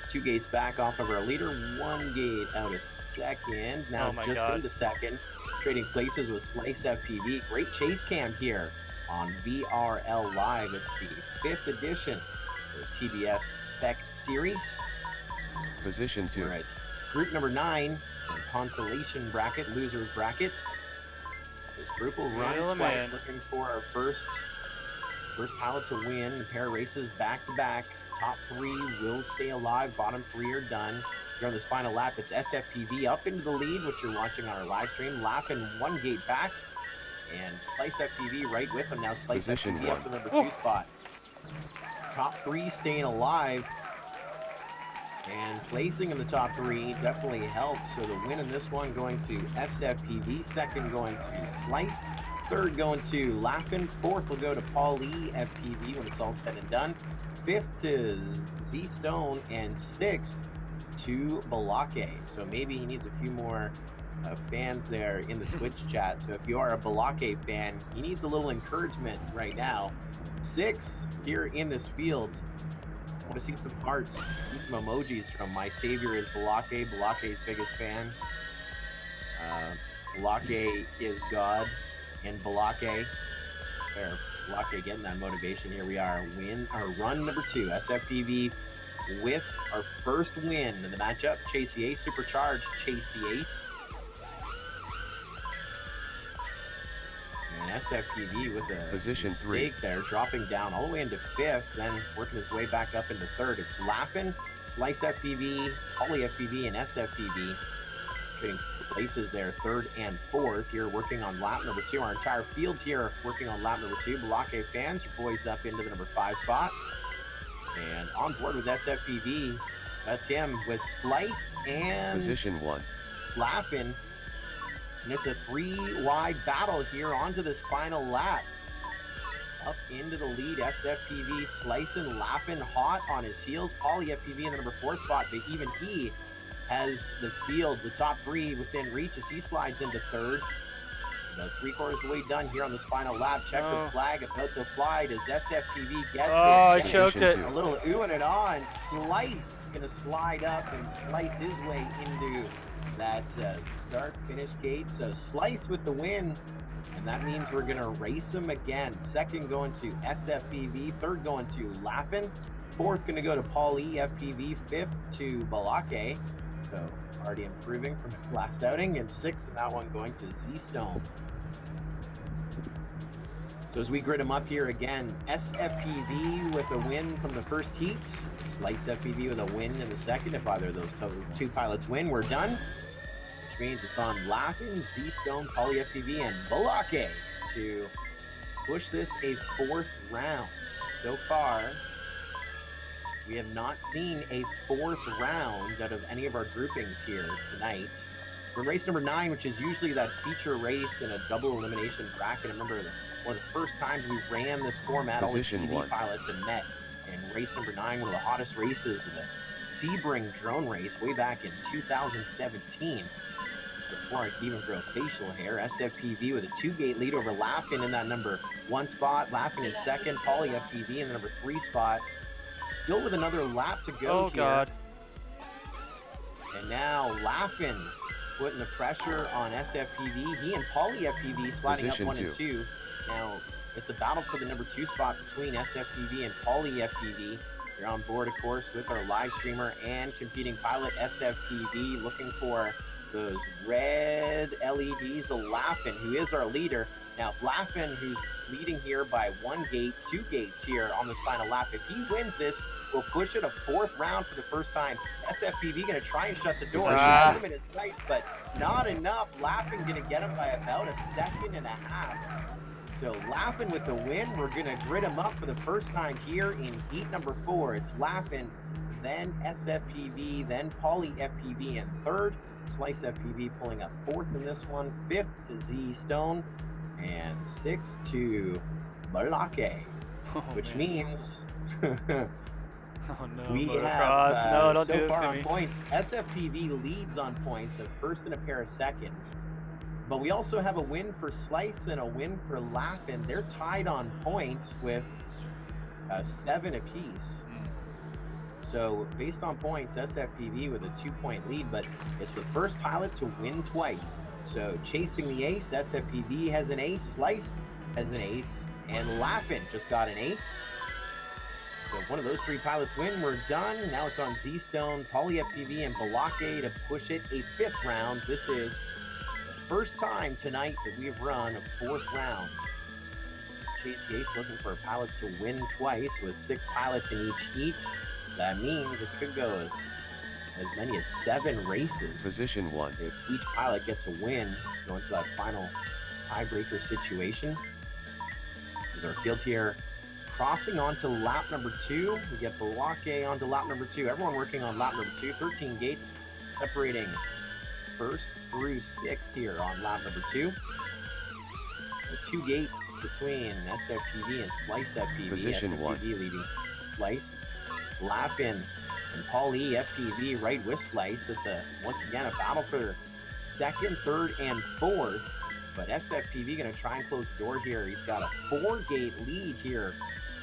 2 gates back off of our leader, 1 gate out of second. Now Oh just into second, trading places with Slice FPV. Great chase cam here on VRL Live. It's the 5th edition of the TBS Spec series. Position 2. All right, group number 9, consolation bracket, losers bracket. This group will run twice, looking for our first pilot to win. A pair of races back to back. Top 3 will stay alive. Bottom 3 are done. Here on this final lap, it's SFPV up into the lead, which you're watching on our live stream. Lapping 1 gate back, and Slice FPV right with him now. Slice Position FPV 1. up to number 2 spot. Top 3 staying alive. And placing in the top 3 definitely helps. So the win in this one going to SFPV, second going to Slice, third going to Lappin, fourth will go to Paulie FPV when it's all said and done, fifth to Z Stone, and sixth to Balake. So maybe he needs a few more fans there in the Twitch chat. So if you are a Balake fan, he needs a little encouragement right now. Sixth here in this field. I want to see some hearts, need some emojis from my savior is Balake, Balake's biggest fan. Balake is God, and Balake, there, Balake getting that motivation. Here we are, run number 2, SFPV with our first win in the matchup. Chasey Ace, supercharged Chasey Ace. And SFPV with a Position 3 mistake there, dropping down all the way into 5th, then working his way back up into 3rd. It's Lappin, Slice FPV, Poly FPV, and SFPV trading places there, 3rd and 4th. Here working on lap number 2. Our entire field here working on lap number 2. Balake fans, your boys up into the number 5 spot. And on board with SFPV, that's him with Slice and Position 1 Lappin. And it's a 3-wide battle here onto this final lap. Up into the lead, SFPV, Slicing, Lappin, hot on his heels. Poly FPV in the number 4 spot, but even he has the field, the top 3 within reach as he slides into 3rd. About 3/4 of the way done here on this final lap. Checkered flag about to fly. Does SFPV get it? I choked it. A little oohing it on. Slice gonna slide up and slice his way into that start-finish gate. So Slice with the win, and that means we're gonna race him again. Second going to SFPV, third going to Lappin, fourth gonna go to Paulie FPV, fifth to Balake. So already improving from his last outing, and sixth in that one going to Z-Stone. So as we grid them up here again, SFPV with a win from the first heat, Slice FPV with a win in the second. If either of those 2 pilots win, we're done. Which means it's on Lappin, Z-Stone, Poly FPV, and Balake to push this a 4th round. So far, we have not seen a 4th round out of any of our groupings here tonight. We're in race number 9, which is usually that feature race in a double elimination bracket. I remember one of the first times we ran this format, all the TV pilots had met. And race number 9, one of the hottest races of the Sebring drone race way back in 2017. Before I could even grow facial hair, SFPV with a 2-gate lead over Lappin in that number 1 spot. Lappin in second, Poly FPV in the number 3 spot. Still with another lap to go here. God. And now Lappin putting the pressure on SFPV. He and Poly FPV sliding Position up 1 and 2. Now it's a battle for the number 2 spot between SFPV and Poly FPV. You're on board, of course, with our live streamer and competing pilot SFPV, looking for those red LEDs of Lappin, who is our leader. Now, Lappin, who's leading here by 1 gate, 2 gates here on this final lap. If he wins this, we'll push it a 4th round for the first time. SFPV going to try and shut the door. Limit is right, but not enough. Lappin going to get him by about 1.5 seconds. So Laughin' with the win. We're gonna grid them up for the first time here in heat number 4. It's Laughin', then SFPV, then Poly FPV in third. Slice FPV pulling up fourth in this one. Fifth to Z Stone, and sixth to Balake, which means Oh no, we motocross. have No, don't so do this far to on me. points. SFPV leads on points, a first and a pair of seconds. But we also have a win for Slice and a win for Laughin'. They're tied on points with 7 apiece. So based on points, SFPV with a 2-point lead, but it's the first pilot to win twice. So chasing the ace, SFPV has an ace, Slice has an ace, and Laughin' just got an ace. So if one of those 3 pilots win, we're done. Now it's on Z-Stone, Poly FPV, and Balake to push it a 5th round. This is the first time tonight that we've run a 4th round. Chase the ace looking for pilots to win twice with 6 pilots in each heat. That means it could go as many as 7 races. Position 1. If each pilot gets a win, going to that final tiebreaker situation. With our field here crossing onto lap number 2. We get Balake onto lap number 2. Everyone working on lap number 2. 13 gates separating 1st through 6th here on lap number 2. The 2 gates between SFPV and Slice FPV. Position SFPV 1. leading Slice. Laughin' and Poly FPV right with Slice. It's once again a battle for 2nd, 3rd, and 4th. But SFPV gonna try and close the door here. He's got a 4-gate lead here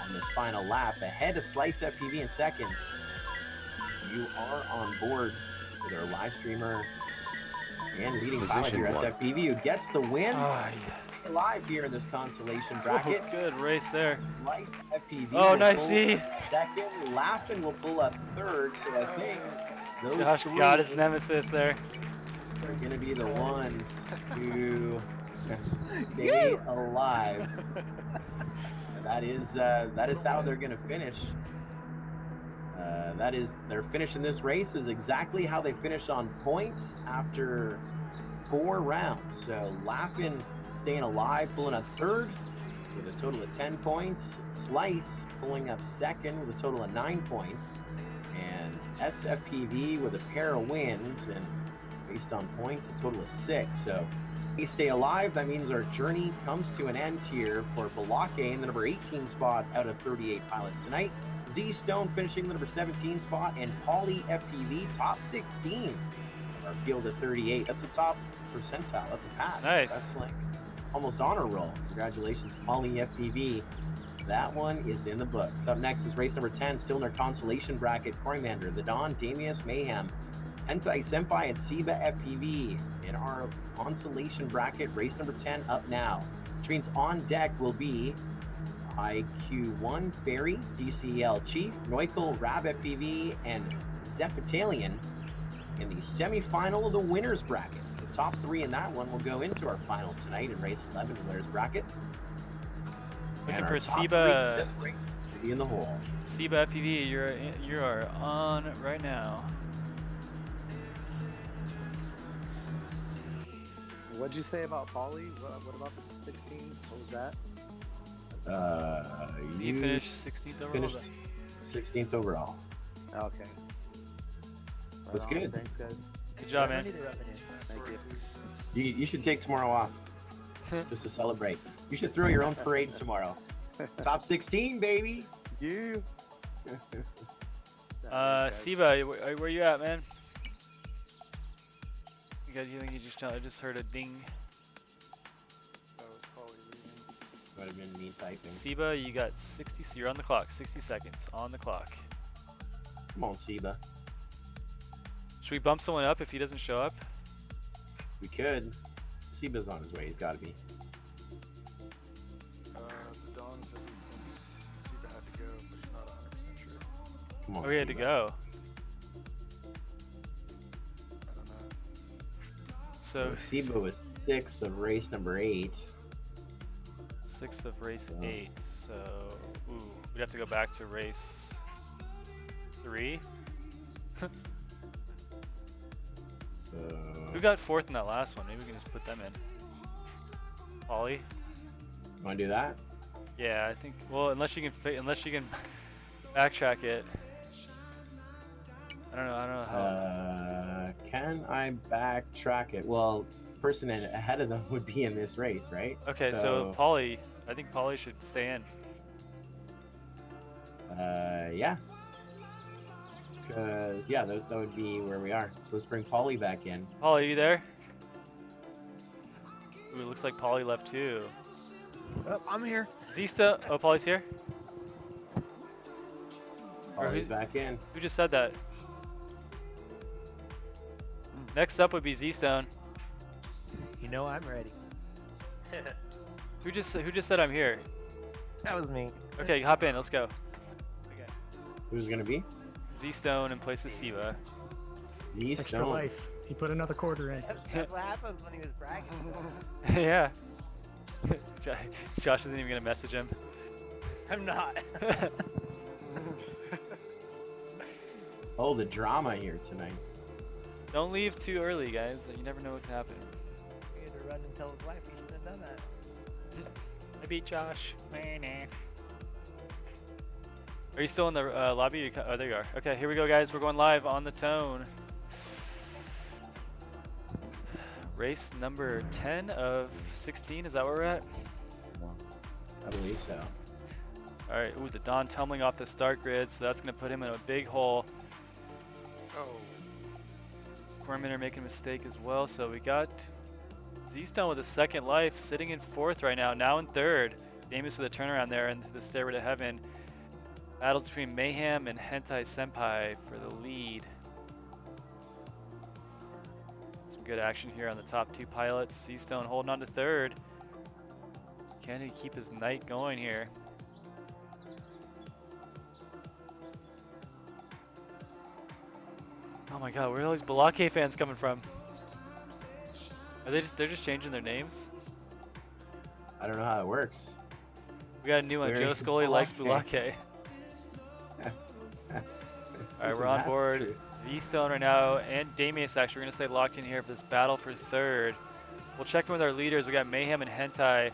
on this final lap, ahead of Slice FPV in 2nd. You are on board with our live streamer and leading pilot here, SFPV, who gets the win. Live here in this consolation bracket. Oh, good race there. Slice FPV. Oh, nice C. 2nd, Laughin' will pull up 3rd. So I think those Josh 3 got his nemesis there. are gonna be the ones who stay alive. That is how they're gonna finish. Their finish in this race is exactly how they finish on points after 4 rounds. So Laughin' staying alive, pulling up 3rd with a total of 10 points. Slice pulling up 2nd with a total of 9 points. And SFPV with a pair of wins, and based on points, a total of 6. So they stay alive. That means our journey comes to an end here for Balake in the number 18 spot out of 38 pilots tonight. Z Stone finishing the number 17 spot, and Poly FPV top 16 of our field of 38. That's a top percentile. That's a pass. Nice. That's like almost honor roll. Congratulations, Poly FPV. That one is in the books. Up next is race number 10, still in our consolation bracket. Corimander, the Don, Damius, Mayhem, Hentai Senpai, and Seba FPV in our consolation bracket. Race number 10 up now. Which means on deck will be IQ1 Ferry, DCL Chief, Neukel, Rab FPV, and Zepitalian in the semifinal of the winners bracket. The top 3 in that one will go into our final tonight in race 11, the winners bracket. Looking And for our top Seba. 3 this race will be in the hole. Seba FPV, you are on right now. What'd you say about Polly? What about the 16? What was that? You finished 16th overall. Finished 16th overall. Okay. That's good. Thanks, guys. Good job, man. Thank you. You should take tomorrow off just to celebrate. You should throw your own parade tomorrow. Top 16, baby. You. Seba, where you at, man? You think I just heard a ding. That was probably reading. Might have been me typing. Seba, you got 60. So you're on the clock. 60 seconds on the clock. Come on, Seba. Should we bump someone up if he doesn't show up? We could. Seba's on his way. He's got to be. The Don says he thinks Seba had to go, but he's not 100% sure. Come on, Oh, he had to Seba. go. I don't know. So Seba was 6th of race number 8. 6th of race 8. So, ooh, we'd have to go back to race 3. So Who got 4th in that last one? Maybe we can just put them in. Ollie? Want to do that? Yeah, I think. Well, unless you can backtrack it. I don't know how. Can I backtrack it? Well, person ahead of them would be in this race, right? Okay, so Pauly, I think Pauly should stay in. Yeah. Because, yeah, that would be where we are. So let's bring Pauly back in. Pauly, are you there? Ooh, it looks like Pauly left too. Oh, I'm here. Zista. Oh, Pauly's here. Pauly's back in. Who just said that? Next up would be Z-Stone. You know I'm ready. Who just said I'm here? That was me. Okay, hop in. Let's go. Okay. Who's gonna be? Z-Stone in place of Siva. Z-Stone. Extra life. He put another quarter in. That's what happens when he was bragging. Yeah. Josh isn't even gonna message him. I'm not. Oh, the drama here tonight. Don't leave too early, guys. You never know what can happen. We had to run and tell his wife he shouldn't have done that. I beat Josh. Are you still in the lobby? Oh, there you are. Okay, here we go, guys. We're going live on the tone. Race number 10 of 16. Is that where we're at? I believe so. All right. Ooh, the Don tumbling off the start grid, so that's going to put him in a big hole. Oh. Cormier making a mistake as well, so we got Z-Stone with a second life, sitting in fourth right now in third. Damus with a turnaround there into the stairway to heaven. Battle between Mayhem and Hentai Senpai for the lead. Some good action here on the top two pilots. Z-Stone holding on to third. Can he keep his night going here? Oh my god, where are all these Balake fans coming from? Are they're just changing their names? I don't know how it works. We got a new one. Joe Scully likes Bulake. Alright, we're on board. Z-Stone right now, and Damius actually. We're going to stay locked in here for this battle for third. We'll check in with our leaders. We got Mayhem and Hentai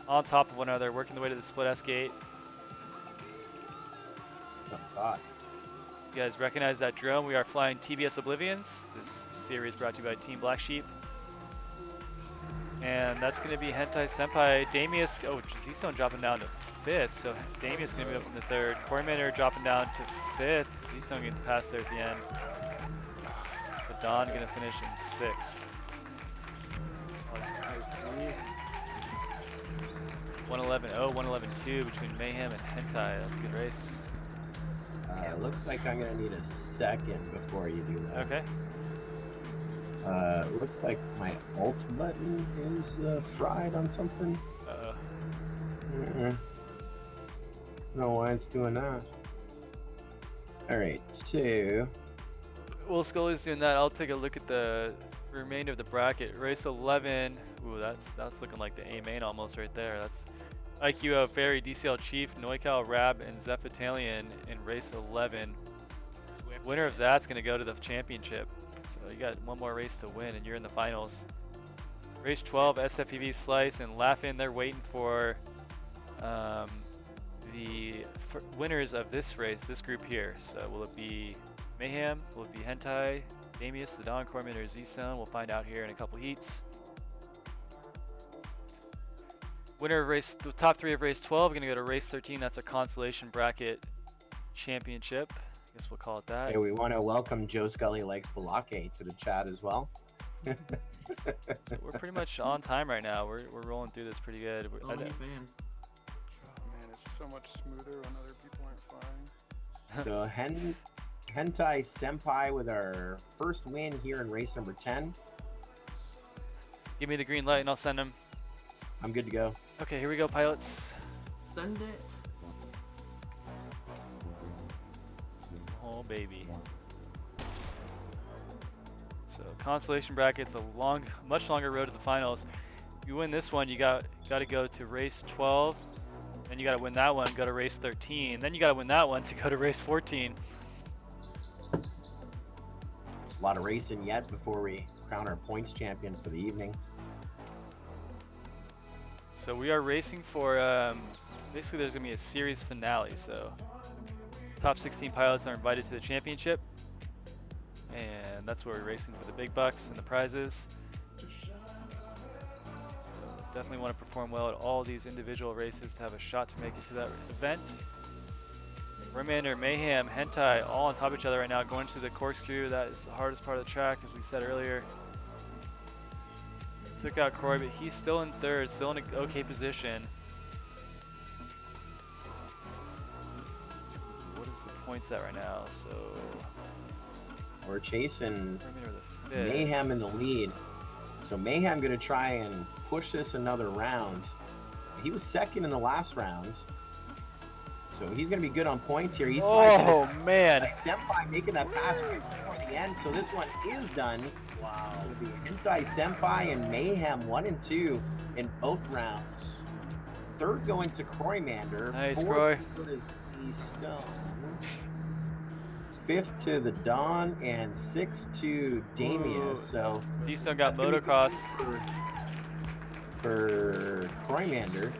on top of one another, working the way to the split S gate. Sounds hot. You guys recognize that drone? We are flying TBS Oblivions. This series brought to you by Team Black Sheep. And that's going to be Hentai Senpai. Damius, oh, Z-Stone dropping down to fifth, so Damius going to be up in the third. Cormier dropping down to fifth. Z-Stone getting the pass there at the end. But Don going to finish in sixth. 111-0, 111-2 between Mayhem and Hentai. That was a good race. Looks like I'm gonna need a second before you do that. Okay. Looks like my alt button is fried on something. Know why it's doing that. Alright, so... While Scully's doing that, I'll take a look at the remainder of the bracket. Race 11. Ooh, that's looking like the A main almost right there. That's IQO, Fairy, DCL Chief, Noikal, Rab, and Zeph Italian in race 11. Winner of that's going to go to the championship. So you got one more race to win, and you're in the finals. Race 12, SFPV Slice and Laugh-In. They're waiting for the winners of this race, this group here. So will it be Mayhem? Will it be Hentai, Damius, the Don, Cormier, or Z-Stone? We'll find out here in a couple heats. Winner of race, the top three of race 12, going to go to race 13. That's a consolation bracket championship. I guess we'll call it that. Hey, we want to welcome Joe Scully likes Balake to the chat as well. So we're pretty much on time right now. We're rolling through this pretty good. Oh man, it's so much smoother when other people aren't flying. So Hentai Senpai with our first win here in race number 10. Give me the green light and I'll send him. I'm good to go. Okay, here we go, pilots. Send it. Oh baby. So consolation brackets, a much longer road to the finals. If you win this one, you got to go to race 12. Then you got to win that one, go to race 13. Then you got to win that one to go to race 14. A lot of racing yet before we crown our points champion for the evening. So we are racing for, basically there's going to be a series finale. So top 16 pilots are invited to the championship. And that's where we're racing for the big bucks and the prizes. So definitely want to perform well at all these individual races to have a shot to make it to that event. Romander, Mayhem, Hentai, all on top of each other right now, going to the corkscrew. That is the hardest part of the track, as we said earlier. Took out Croy, but he's still in third, still in an okay position. What is the points at right now? So we're chasing the fifth. Mayhem in the lead. So Mayhem gonna try and push this another round. He was second in the last round. So he's going to be good on points here. He's man. Senpai making that pass right before the end. So this one is done. Wow. It'll be Hentai Senpai and Mayhem 1 and 2 in both rounds. Third going to Croymander. Nice, Croy. Fifth to the Dawn and sixth to Damius. So Z-Stone got motocross for Croymander.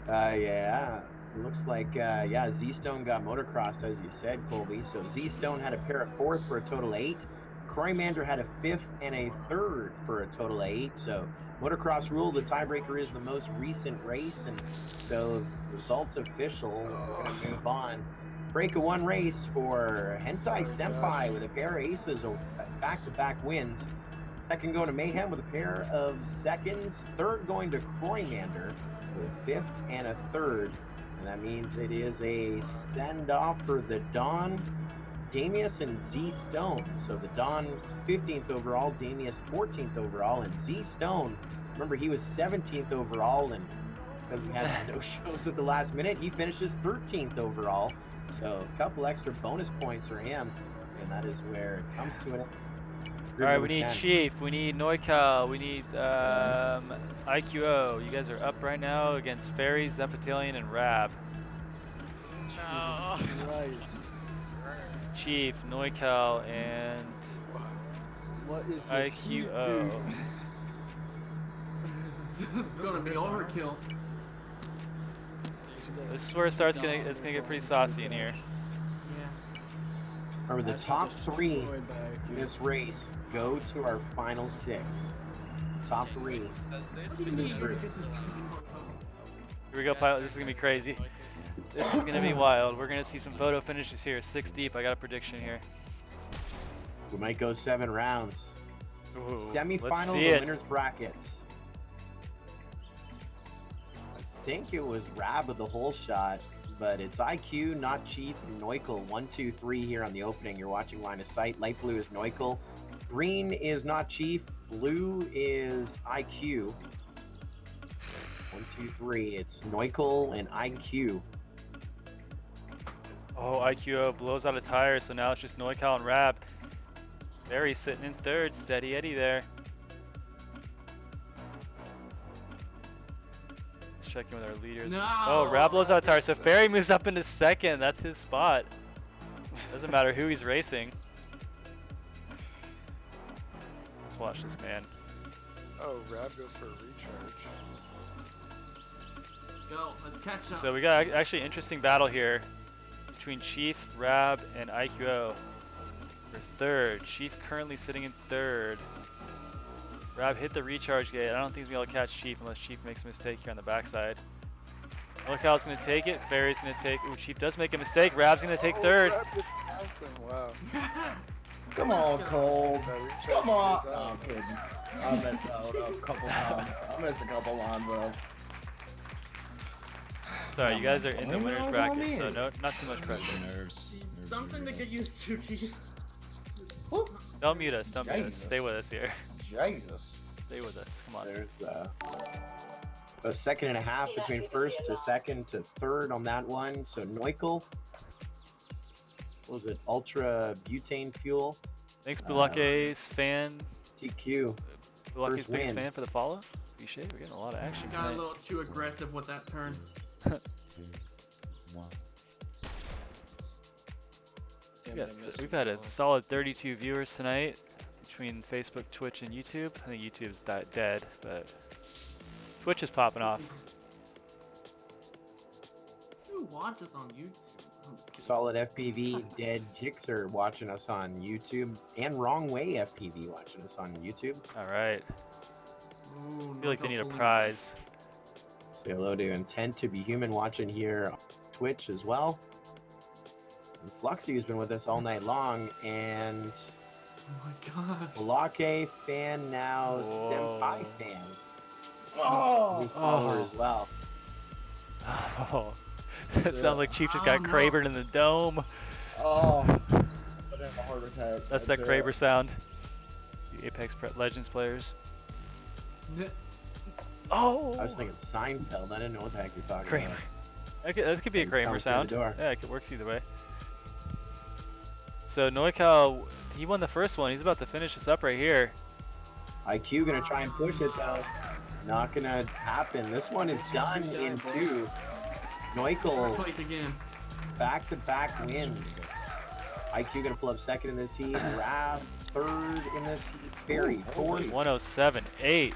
Yeah, looks like, yeah, Z-Stone got motocrossed, as you said, Colby. So Z-Stone had a pair of fourth for a total 8. Croymander had a fifth and a third for a total of 8. So motocross rule, the tiebreaker is the most recent race. And so results official, we're going to move on. Break of 1 race for Hentai Senpai with a pair of aces, back-to-back wins. Second going to Mayhem with a pair of seconds. Third going to Croymander with a fifth and a third. And that means it is a send-off for the Dawn, Damius, and Z-Stone. So the Dawn 15th overall, Damius 14th overall, and Z-Stone, remember he was 17th overall, and because we had no shows at the last minute, he finishes 13th overall. So a couple extra bonus points for him, and that is where it comes to an end. All right, we need Chief, we need Noikal, we need IQO. You guys are up right now against Fairy, Zepatilian, and Rab. No. Chief, Noikal, and what is IQO. It's gonna be overkill. This is where it's gonna get pretty saucy in here. Yeah. Remember, the top 3 in this race go to our final 6. Top 3. Here we go, pilot. This is gonna be crazy. This is gonna be wild. We're gonna see some photo finishes here. 6 deep. I got a prediction here. We might go 7 rounds. Ooh, Semi-final of the winners brackets. I think it was Rab with the whole shot, but it's IQ, not Chief, and Noikal. 1, 2, 3 here on the opening. You're watching line of sight. Light blue is Noikal. Green is not Chief. Blue is IQ. 1, 2, 3. It's Noikal and IQ. Oh, IQO blows out a tire, so now it's just Noikal and Rab. Barry sitting in third. Steady Eddie there. Let's check in with our leaders. No! Oh, Rab blows out a tire, so Ferry moves up into second. That's his spot. Doesn't matter who he's racing. Let's watch this, man. Oh, Rab goes for a recharge. Let's go. Let's catch up. So we got actually an interesting battle here between Chief, Rab, and IQO for third. Chief currently sitting in third. Rab hit the recharge gate. I don't think he's going to be able to catch Chief unless Chief makes a mistake here on the backside. Local's going to take it. Ferry's going to take... Ooh, Chief does make a mistake. Rab's going to take third. Rab just passed him. Wow. Come on, Cole. Come on. Oh, I'm kidding. I messed out a couple times. I missed a couple lines up. Sorry, you guys are in the winner's bracket, so not too much pressure. Nerves. Something to get used to, Chief. Don't mute us. Don't mute us. Stay with us here. Jesus. Stay with us. Come on. There's a second and a half between first to second to third on that one. So Noikal. What was it? Ultra butane fuel. Thanks, Bulake's fan. TQ. Bulake's biggest fan for the follow. Appreciate it. We're getting a lot of action Got a tonight. little too aggressive with that turn. We've had a solid 32 viewers tonight between Facebook, Twitch, and YouTube. I think YouTube's dead, but Twitch is popping off. Who watches on YouTube? Solid FPV, Dead Jixer watching us on YouTube, and Wrong Way FPV watching us on YouTube. All right. Ooh, I feel like they need a Norco prize. Say hello to Intent to Be Human watching here on Twitch as well. And Fluxy's been with us all night long, and Oh my gosh. Blake fan now, Whoa. Senpai fan. Oh! New follower as well. Oh, that sounds like Chief just got no. Kraber in the dome. Oh! I had a heart attack. That's that Kraber sound. You Apex Legends players. Oh! I was thinking Seinfeld. I didn't know what the heck you're talking Kramer. about. That could be a Things Kramer come through sound. the door. Yeah, it works either way. So Noikal, he won the first one. He's about to finish this up right here. IQ gonna try and push it though. Not gonna happen. This one is done in 2. Neukel Like again. back-to-back wins. IQ gonna pull up second in this heat. Rab third in this heat. Barry fourth. 107.8.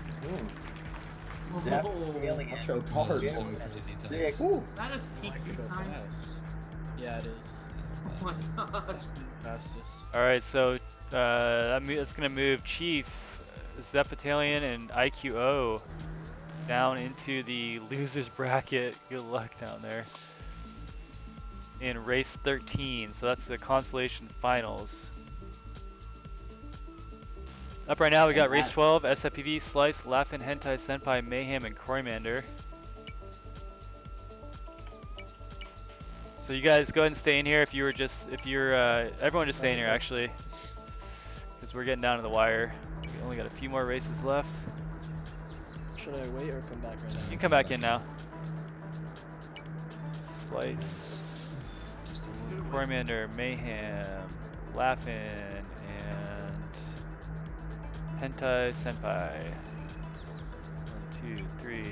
Zep Oh, Alien. I choked hard. Fifth. Some crazy times. Sixth. that is TQ time. Yeah, it is. Oh my gosh. Fastest. All right, so that's gonna move Chief, Zepitalian, and IQO down into the losers bracket. Good luck down there. In race 13, so that's the consolation finals. Up right now, we got race 12, SFPV, Slice, Laughin', Hentai, Senpai, Mayhem, and Kroymander. So you guys go ahead and stay in here if you're everyone just stay in here actually, because we're getting down to the wire. We only got a few more races left. Should I wait or come back right now? You can come back in now. Slice, Kroymander, Mayhem, Laughin', and Hentai Senpai. 1, 2, 3,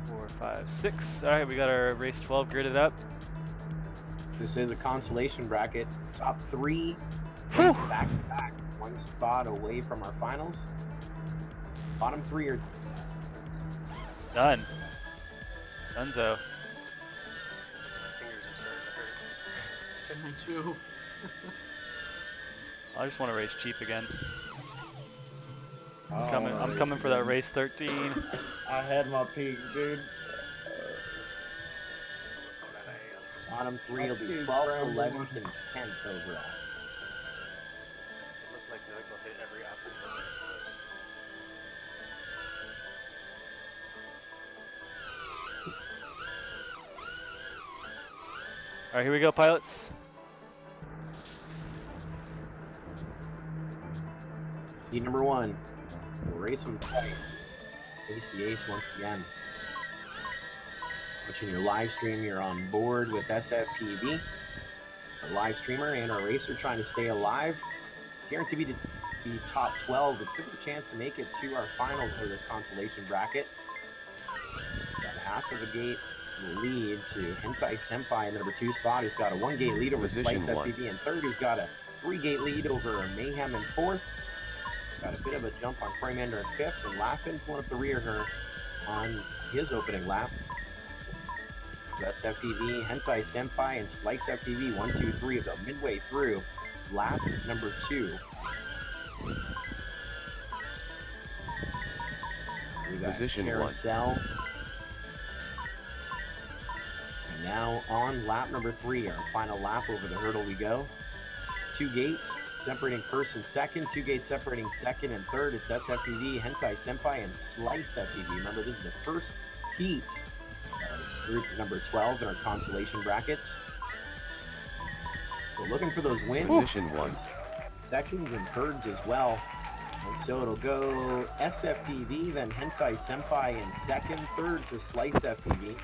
4, 5, 6. All right, we got our race 12 gridded up. This is a consolation bracket. Top 3 back to back. 1 spot away from our finals. Bottom 3 are Done. Dunzo. Fingers are starting to hurt. Me too. I just want to race cheap again. Oh, I'm coming for that race 13. I had my peak, dude. bottom 3 will be 12th, 11th, and 10th overall. It looked like Noikel hit every obstacle. All right, here we go, pilots. Heat number 1. We'll race them twice. Face the ace once again. Watching your live stream, you're on board with SFPV. Our live streamer and our racer trying to stay alive. Guaranteed to be top 12. It's still a chance to make it to our finals for this consolation bracket. Got half of a gate lead to Hentai Senpai in the number 2 spot, who's got a 1-gate lead over Slice FPV, and third, who's got a 3-gate lead over Mayhem in 4th. Got a bit of a jump on Kroymander in 5th, and Laughin' pulling up the rear here on his opening lap. SFPV, Hentai Senpai, and Slice FPV, 1, 2, 3 about midway through lap number 2. We got Position 1. Carousel. And now on lap number 3, our final lap over the hurdle we go. 2 gates separating first and second, 2 gates separating second and third. It's SFPV, Hentai Senpai, and Slice FPV. Remember, this is the first heat of group number 12 in our consolation brackets. So looking for those wins. Position 1. Seconds and thirds as well. And so it'll go SFPV, then Hentai Senpai in second, third for Slice FPV.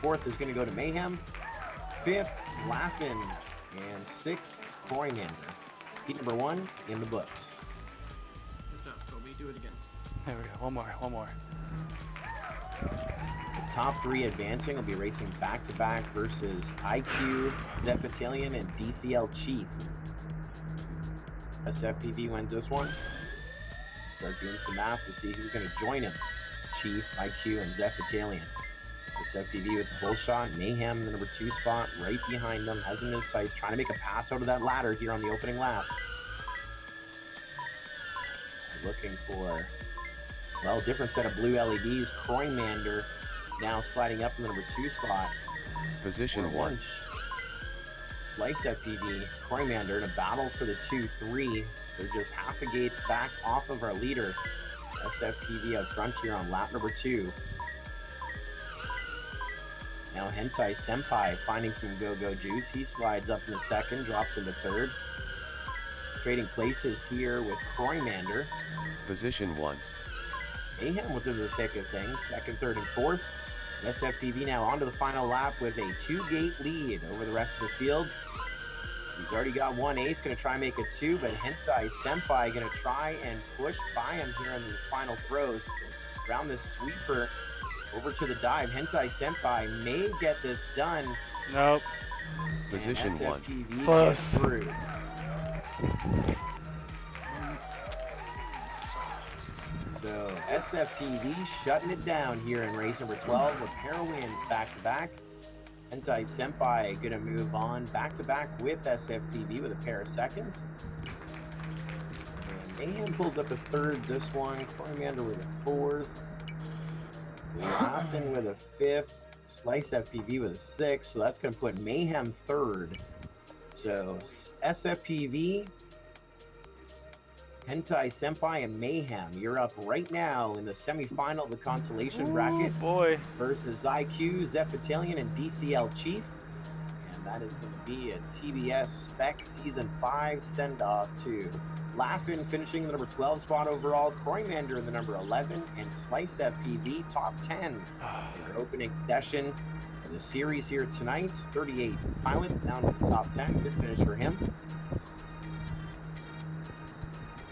Fourth is going to go to Mayhem. Fifth, Laughin', and sixth, Kroymander. Heat number 1 in the books. Good job, Kobe. Do it again. There we go. One more. The top 3 advancing will be racing back-to-back versus IQ, Zepitalian, and DCL Chief. SFPV wins this one. Start doing some math to see who's going to join him Chief, IQ, and Zeph Italian. SFPV with the bull shot. Mayhem in the number 2 spot right behind them. Has him in his sights. Trying to make a pass out of that ladder here on the opening lap. Looking for, well, different set of blue LEDs. Croymander now sliding up in the number 2 spot. Position 1. Slice FPV, Croymander in a battle for the 2-3. They're just half a gate back off of our leader. SFPV out front here on lap number 2. Now Hentai Senpai finding some go-go juice. He slides up in the second, drops into third. Trading places here with Croymander. Position 1. Mayhem within the thick of things. Second, third, and fourth. SFPV now onto the final lap with a 2-gate lead over the rest of the field. He's already got one ace, going to try and make it 2, but Hentai Senpai going to try and push by him here in the final throws. Around this sweeper, over to the dive. Hentai Senpai may get this done. Nope. Position 1. Close. Through. So SFPV shutting it down here in race number 12 with heroines back-to-back. Hentai Senpai gonna move on back-to-back with SFPV with a pair of seconds. And Mayhem pulls up a third this one. Croymander with a 4th. Laughing with a 5th. Slice FPV with a 6th. So that's gonna put Mayhem 3rd. So SFPV, Hentai Senpai, and Mayhem, you're up right now in the semifinal of the consolation bracket. Boy. Versus IQ, Zeph Italian, and DCL Chief. And that is going to be a TBS Spec Season 5 send-off to Laughin finishing in the number 12 spot overall, Croymander in the number 11, and Slice FPV top 10 in their opening session for the series here tonight. 38 pilots down to the top 10. Good finish for him.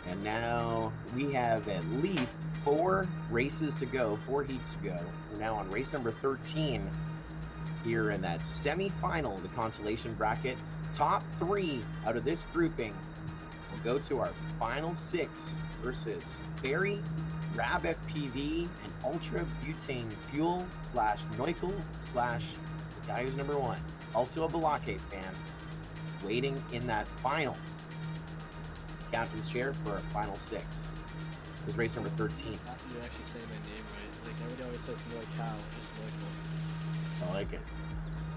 And now we have at least 4 races to go, 4 heats to go. We're now on race number 13 here in that semi-final of the consolation bracket. Top 3 out of this grouping will go to our final 6 versus Barry, Rab FPV, and Ultra Butane Fuel / Neukel / the guy who's number 1. Also a Balake fan, waiting in that final captain's chair for our final 6. This is race number 13. You actually say my name right. Like everybody always says Noikal, just Noikal. I like it.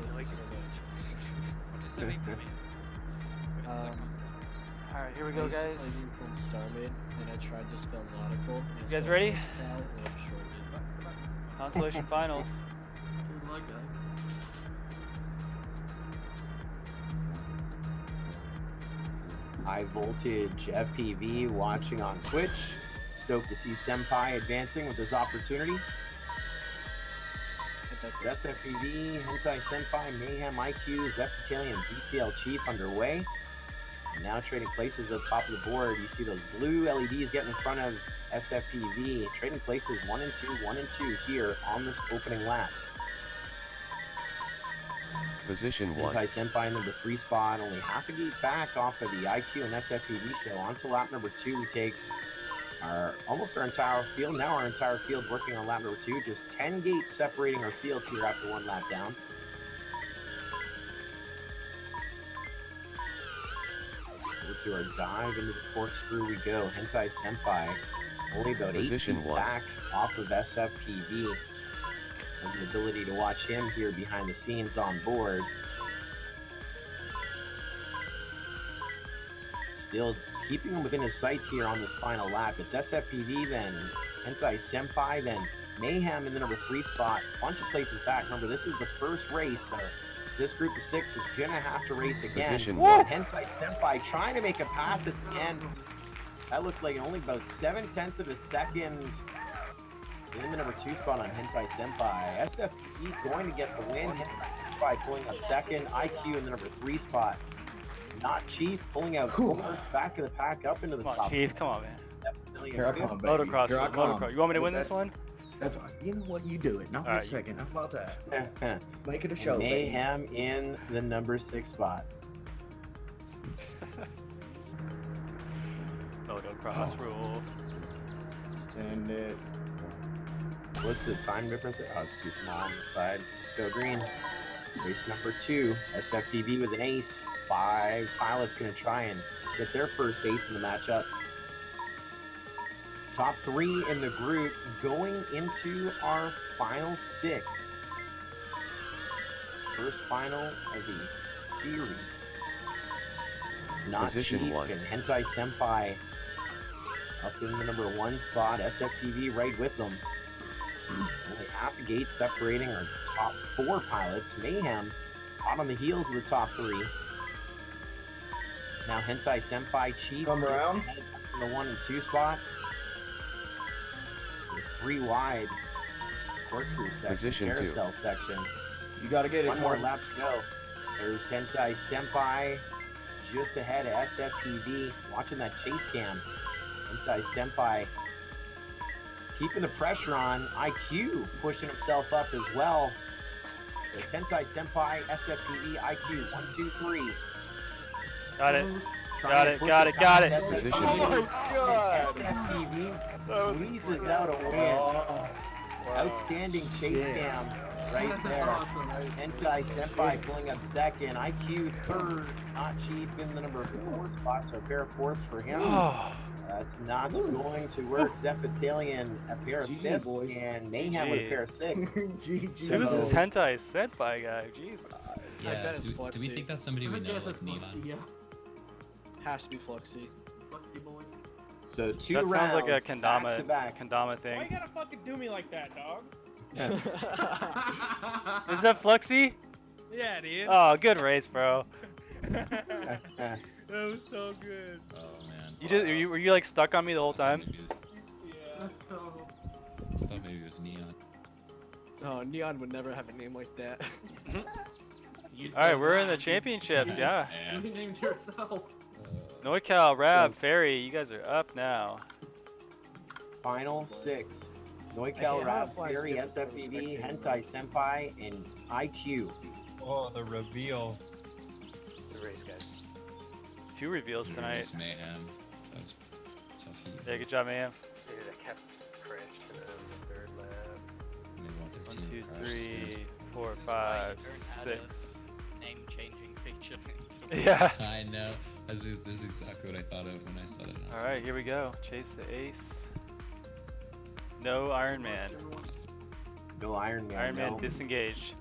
I like it so much. What does that mean for me? Alright, here we go, guys. I pulled Starmaid, and I tried to spell nautical. You guys ready? Noikal, and I shortened it. Consolation finals. Good luck, guys. High voltage FPV watching on Twitch. Stoked to see Senpai advancing with this opportunity. That's SFPV, Hentai Senpai, Mayhem, IQ, Zeph Italian, DCL Chief underway. And now trading places at the top of the board. You see those blue LEDs getting in front of SFPV. Trading places 1 and 2, 1 and 2 here on this opening lap. Position 1. Hentai Senpai in number 3 spot, only half a gate back off of the IQ and SFPV show. On to lap number 2, we take almost our entire field. Now our entire field working on lap number 2. Just 10 gates separating our field here after 1 lap down. Over to our dive into the corkscrew we go. Hentai Senpai only about 8 Position feet 1. back off of SFPV. And the ability to watch him here behind the scenes on board. Still keeping him within his sights here on this final lap. It's SFPV, then Hentai Senpai, then Mayhem in the number 3 spot. Bunch of places back. Remember, this is the first race, so this group of 6 is gonna have to race again. Position Hentai Senpai trying to make a pass at the end. That looks like only about 7/10 of a second in the number 2 spot on Hentai Senpai. SFPV going to get the win. Hentai Senpai pulling up second. IQ in the number 3 spot. Not Chief pulling out 4th. Back of the pack up into the Come on, top. Chief. Come on, man. Here I come, baby. Motocross. Here I come. Motocross. You want me to win this one? That's fine. You know what? You do it. Not All one right, second. How about that? Make it a show, Mayhem in the number 6 spot. Motocross rule. Send it. What's the time difference? Oh, it's too small on the side. Let's go green. Race number 2, SFPV with an ace. 5 pilots gonna try and get their first ace in the matchup. Top 3 in the group going into our final 6. First final of the series. It's not Position cheap, 1. and Hentai Senpai up in the number 1 spot. SFPV right with them. Only half the gate separating our top 4 pilots. Mayhem hot on the heels of the top 3. Now Hentai Senpai Chief Come around. in the 1 and 2 spot. 3 wide corkscrew section, Position 2. carousel section. You gotta get it. One more lap to go. There's Hentai Senpai just ahead of SFPV. Watching that chase cam. Hentai Senpai keeping the pressure on. IQ pushing himself up as well. The Hentai Senpai, SFPV, IQ, 1, 2, 3. Got it. Trying to push Got it. past Position SFPV. one. And SFPV squeezes out a win. Outstanding chase cam right there. Hentai Senpai pulling up second. IQ third. Not cheap in the number 4 spot, so a pair of fourths for him. That's not going to work. Zephitalian a pair of GG, 5s, boys. and Mayhem with a pair of 6. GG. Who's this Hentai Senpai guy? Jesus. Yeah, do we think that's somebody we know, like Neon? Yeah. Has to be Fluxy. Fluxy boy. So 2 That rounds. sounds like a back to back. kendama Why you thing. gotta fucking do me like that, dog? Is that Fluxy? Yeah, dude. Oh, good race, bro. That was so good. Oh man. You just were you like stuck on me the whole time? Let's go. I thought maybe it was Neon. Oh, Neon would never have a name like that. All right, we're in the championships. Yeah. You named yourself. NorCal, Rab, Ferry, you guys are up now. Final 6. Okay, Noikel, how Rab, flies Fury, different from SFPV, spectator, Hentai Senpai, and IQ. Oh, the reveal. Good race, guys. 2 reveals tonight. Nice Mayhem. That was tough heat. Yeah, good job, man. Dude, I kept crashed in the third lap. Maybe 1, 2, 3, 4, This is why 5, you don't add 6. a name-changing feature. Yeah. I know. This is exactly what I thought of when I saw it. All right, here we go. Chase the ace. No Iron Man. No Iron Man. Iron Man no. disengaged.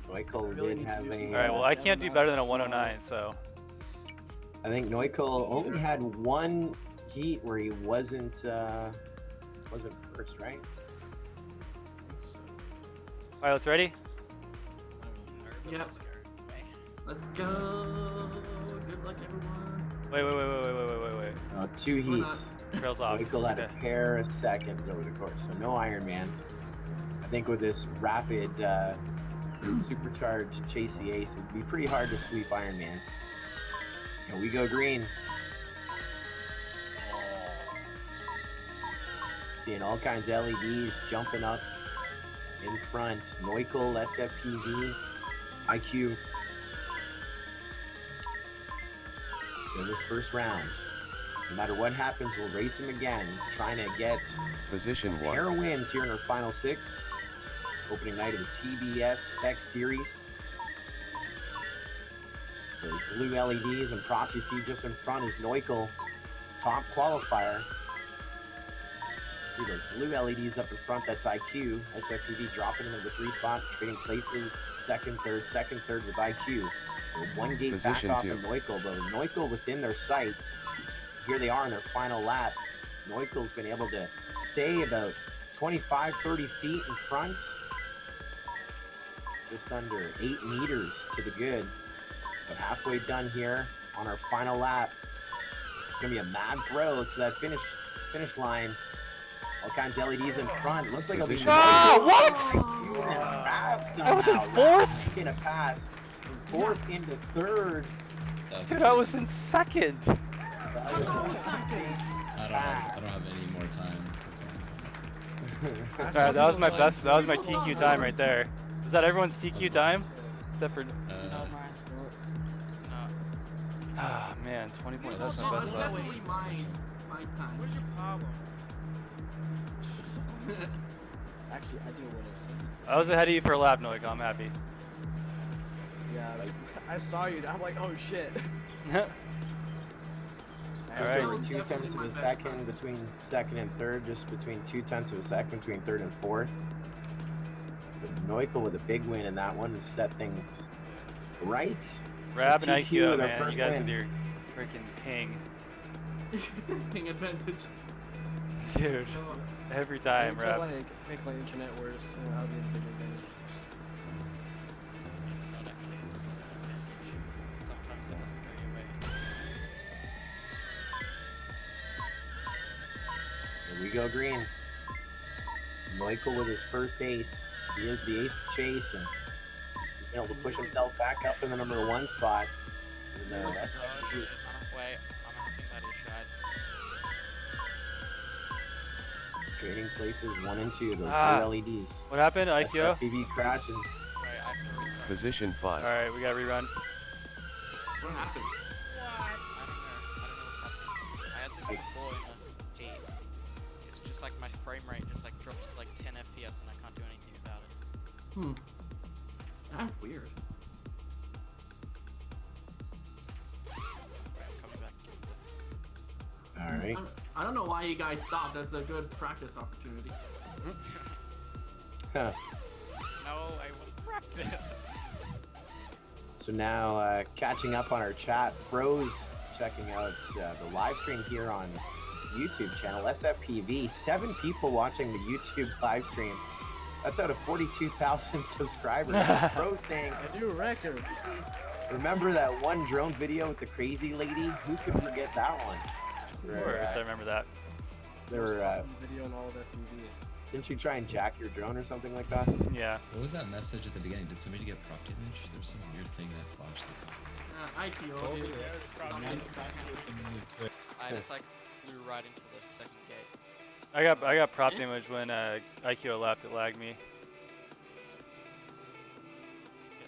Noikel did have a. All right, well I can't do better than a 109, so. I think Noikel only had 1 heat where he wasn't first, right? All right, let's ready. Yep. Let's go. Good luck, everyone. Wait. 2 heats. Trails off. Noikel had a Okay. pair of seconds over the course, so no Iron Man. I think with this rapid supercharged Chasey Ace, it'd be pretty hard to sweep Iron Man. And we go green. Seeing all kinds of LEDs jumping up in front. Noikel, SFPV, IQ. In this first round, no matter what happens, we'll race him again, trying to get Position a pair 1. of wins here in our final 6. Opening night of the TBS Spec Series. Those blue LEDs and props you see just in front is Noikel, top qualifier. See those blue LEDs up in front, that's IQ. SFPV dropping into the 3 spot, trading places, second, third with IQ. So 1 gate Position back off 2. of Noikel, though. Noikel within their sights. Here they are in their final lap. Noikel's been able to stay about 25-30 feet in front. Just under 8 meters to the good. But halfway done here on our final lap. It's gonna be a mad throw to that finish line. All kinds of LEDs in front. Looks like it'll be. What? I was in 4th? In a pass. From 4th into 3rd. Dude, I was in 2nd. I don't have any more time. All right, that was my best. That was my TQ time right there. Is that everyone's TQ time? Except for. Ah man, 20 points. That's my best lap. Definitely my time. What's your problem? Actually, I do want to. I was ahead of you for a lap, Noik. I'm happy. Yeah, I saw you. I'm like, oh shit. Alright. 2/10 of a second between second and third, just between 2/10 of a second between third and fourth. But Noiko with a big win in that one to set things right. Rab So and TQ IQ, with our man. You first guys win. with your freaking ping. Ping advantage. Dude. Every time, Until, Rab. like, make my internet worse, and I'll be in big advantage. It's not actually. Sometimes it doesn't go your way. Here we go, green. Michael with his first ace. He is the ace to chase, and he's been able to push himself back up in the number 1 spot. And, Wait, I'm having that issue. trading places 1 and 2, those blue LEDs. What happened, IQ? SFPV crash and Position 5. Alright, we gotta rerun. What happened? I had this before in a 8. It's just like my frame rate just like drops to like 10 FPS and I can't do anything about it. That's weird. Coming back. Alright. I don't know why you guys stopped. That's a good practice opportunity. Huh. No, I want practice. So now, catching up on our chat, Pros checking out the live stream here on YouTube channel, SFPV. 7 people watching the YouTube live stream. That's out of 42,000 subscribers. Pros saying, A new record. remember that one drone video with the crazy lady? Who could forget that one? Of course, I remember that. They were, Video and all of FPV. didn't you try and jack your drone or something like that? Yeah. What was that message at the beginning? Did somebody get prop damage? There's some weird thing that flashed at the top. IQ. I just like flew right into the second gate. I got prop damage when IQ left. It lagged me. Okay,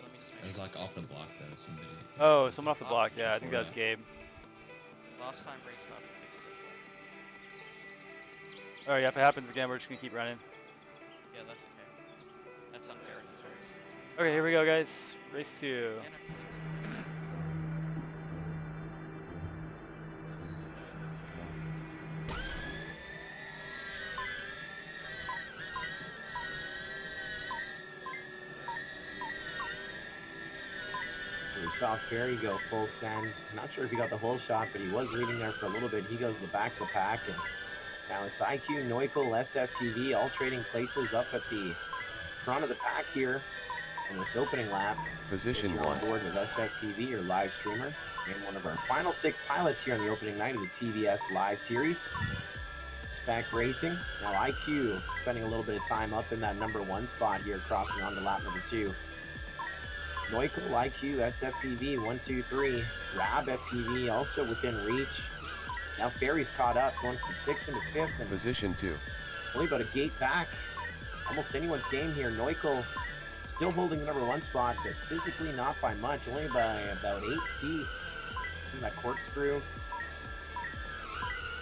let me just It make was sure. like off the block though. Somebody. Oh, someone off the block. Yeah, I think that was Gabe. Last time restart fixed it. Alright, if it happens again, we're just gonna keep running. Yeah, that's okay. That's unfair in this race. Okay, here we go, guys. Race 2. We saw Ferry go full send. Not sure if he got the whole shot, but he was leading there for a little bit. He goes the back of the pack, and now it's IQ, Noiko, SFPV, all trading places up at the front of the pack here in this opening lap. Position If you're on 1. board with SFPV, your live streamer, and one of our final 6 pilots here on the opening night of the TVS Live Series. Spec Racing. Now IQ spending a little bit of time up in that number 1 spot here, crossing on to lap number 2. Noiko, IQ, SFPV, 1, 2, 3. Rab FPV also within reach. Now Ferry's caught up, going from 6th into 5th, and Position 2. only about a gate back. Almost anyone's game here. Noiko still holding the number 1 spot, but physically not by much, only by about 8 feet. In that corkscrew.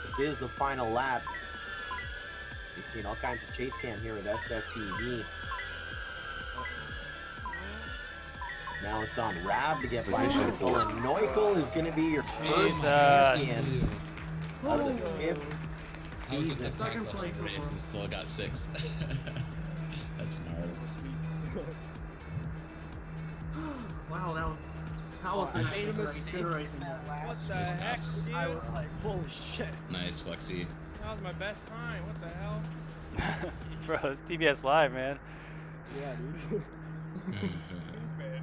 This is the final lap. We've seen all kinds of chase cam here with SFPV. Now it's on Rab to get by Position 4. 4. Noiko is going to be your first Jesus. champion of the Oh. 5th I was with the season. pack Second the whole place race overall. and still got 6. That's gnarly. Wow, that was I an made a mistake. mistake. What the Nice heck, pass. dude? I was like, holy shit. Nice, Flexi. That was my best time. What the hell? Bro, it's TBS Live, man. Yeah, dude. Stupid.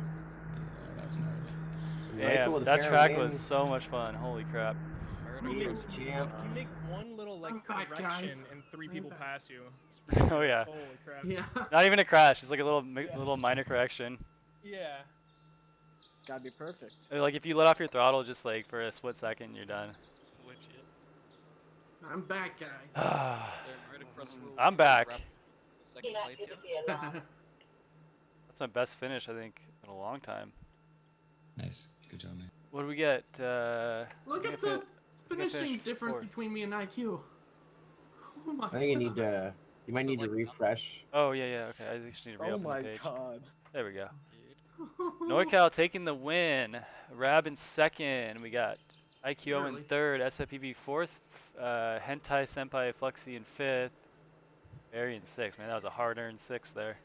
That's gnarly. Yeah, with a that pair of track wins. was so much fun. Holy crap. Champ. You make one little like I'm back, correction guys. and 3 I'm people back. pass you. It's Oh, ridiculous. yeah. Holy crap. Yeah. Not even a crash. It's like a little minor correction. Yeah. Gotta be perfect. Like if you let off your throttle just like for a split second, you're done. Legit. I'm back, guys. They're right across the road. I'm back. Second place here. That's my best finish, I think, in a long time. Nice. Good job, man. What do we get? Look at the finishing difference between me and IQ. Oh my I think you need God. You might need to refresh. Oh yeah, yeah. Okay, I just need to Oh reopen my the page. god. There we go. Dude. NorCal taking the win. Rab in second. We got IQO in Barely. third. SFPB fourth. Hentai Senpai Fluxy in fifth. Barry in sixth. Man, that was a hard-earned sixth there.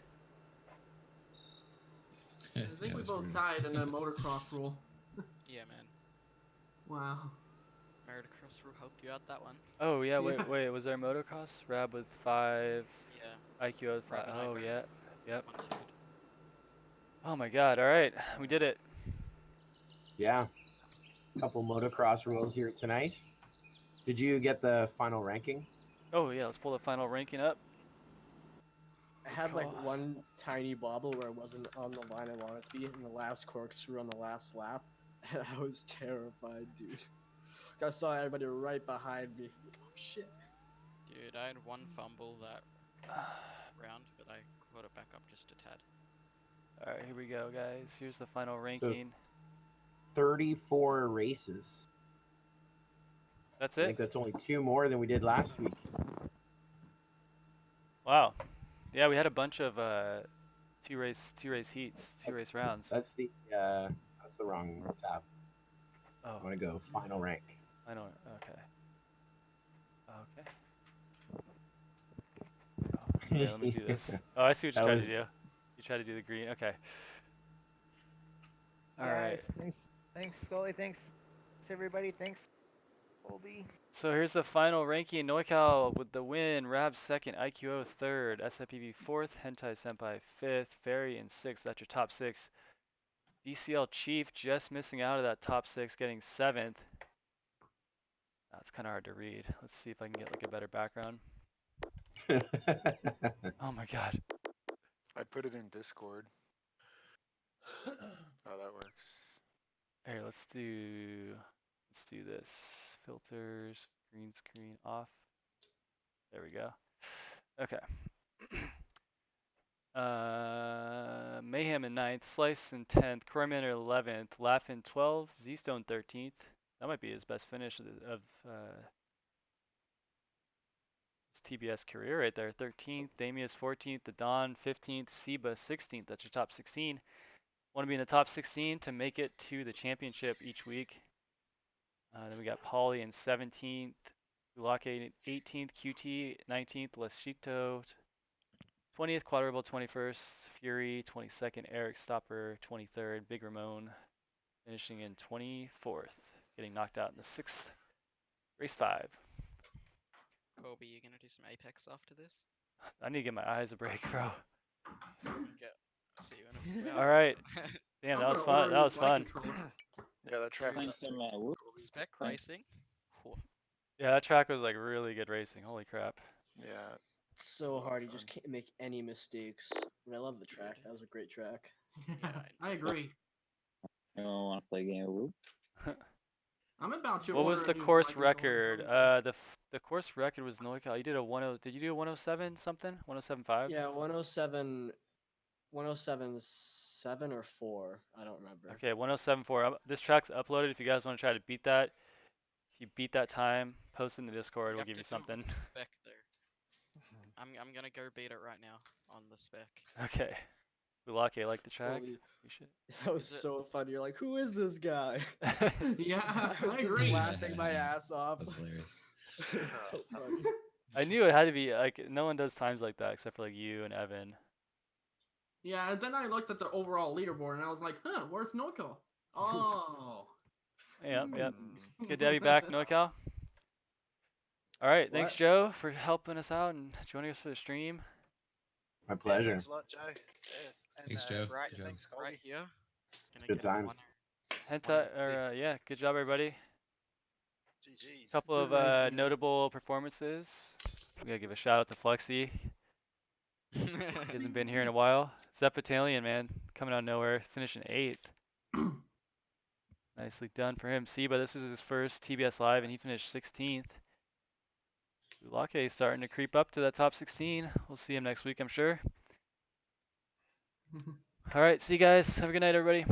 I think we both tied in the motocross rule. Yeah, man. Wow. Motocross rule helped you out that one. Oh yeah, wait. Was there motocross? Rab with 5. Yeah. IQO with 5. Rab and I Oh both. yeah. Yep. One, two. Oh my God. All right, we did it. Yeah. Couple motocross rules here tonight. Did you get the final ranking? Oh yeah, let's pull the final ranking up. I had like one tiny bobble where I wasn't on the line I wanted to be in the last corkscrew on the last lap, and I was terrified, dude. I saw everybody right behind me. Like, oh shit. Dude, I had one fumble that round, but I caught it back up just a tad. All right, here we go, guys. Here's the final So, ranking. 34 races. That's I it? think that's only 2 more than we did last week. Wow. Yeah, we had a bunch of two race heats, 2 race rounds. That's the wrong tab. Oh. I'm gonna go final rank. I know. Okay. Okay. Oh, okay, let me do this. Oh, I see what you tried to do. You tried to do the green. Okay. All right. Thanks, Scully. Thanks, everybody. Thanks, Colby. So here's the final ranking. NorCal with the win. Rab second. IQO third. SFPV fourth. Hentai Senpai fifth. Fairy in sixth. That's your top 6. DCL Chief just missing out of that top 6, getting 7th. That's kind of hard to read. Let's see if I can get like a better background. Oh my God. I put it in Discord. Oh, that works. Here, let's do this. Filters, green screen off. There we go. Okay. Mayhem in 9th, Slice in 10th, Corman in 11th, Laugh in 12th, Z-Stone 13th. That might be his best finish of his TBS career right there. 13th, Damius 14th, the Don 15th, Seba 16th. That's your top 16. Want to be in the top 16 to make it to the championship each week. Then we got Pauly in 17th, Ulake 18th, QT 19th, Lesito 20th, Quadruple 21st, Fury 22nd, Eric Stopper 23rd, Big Ramon finishing in 24th, getting knocked out in the 6th. Race 5. Kobe, you gonna do some Apex after this? I need to get my eyes a break, bro. See you in a few All right. hours. Damn, that was fun. That was fun. Yeah, that track. Spec racing. Yeah, that track was like really good racing. Holy crap. Yeah. So hard, you just can't make any mistakes. But I love the track. That was a great track. Yeah, I agree. Anyone want to play a game of Whoop? I'm about your What was order the of course my controller. record? The course record was NorCal. You did a 10. Did you do a 107 something? 107.5? Yeah, 107, 107.7 or 4. I don't remember. Okay, 107.4. This track's uploaded. If you guys want to try to beat that, if you beat that time, post in the Discord. We'll give you something. Spec there. I'm gonna go beat it right now on the Spec. Okay. Ulake, like the track? Totally. You should. That was so fun. You're like, who is this guy? Yeah, I Just agree. laughing my ass off. That's hilarious. It's so funny. I knew it had to be like no one does times like that except for like you and Evan. Yeah, and then I looked at the overall leaderboard and I was like, huh, where's NorCal? Oh. Yep. Good to have you back, NorCal. All right, thanks Joe for helping us out and joining us for the stream. My pleasure. Thanks a lot, Joe. Yeah. And, Thanks, Joe. Right, Good job. thanks, Colby. Right here. Good times. Yeah, good job everybody. GG's. Couple of notable performances. We gotta give a shout out to Fluxy. He hasn't been here in a while. Zepitalian, man, coming out of nowhere, finishing 8th. Nicely done for him. Seba, this is his first TBS Live, and he finished 16th. Ulake starting to creep up to that top 16. We'll see him next week, I'm sure. All right, see you guys. Have a good night, everybody.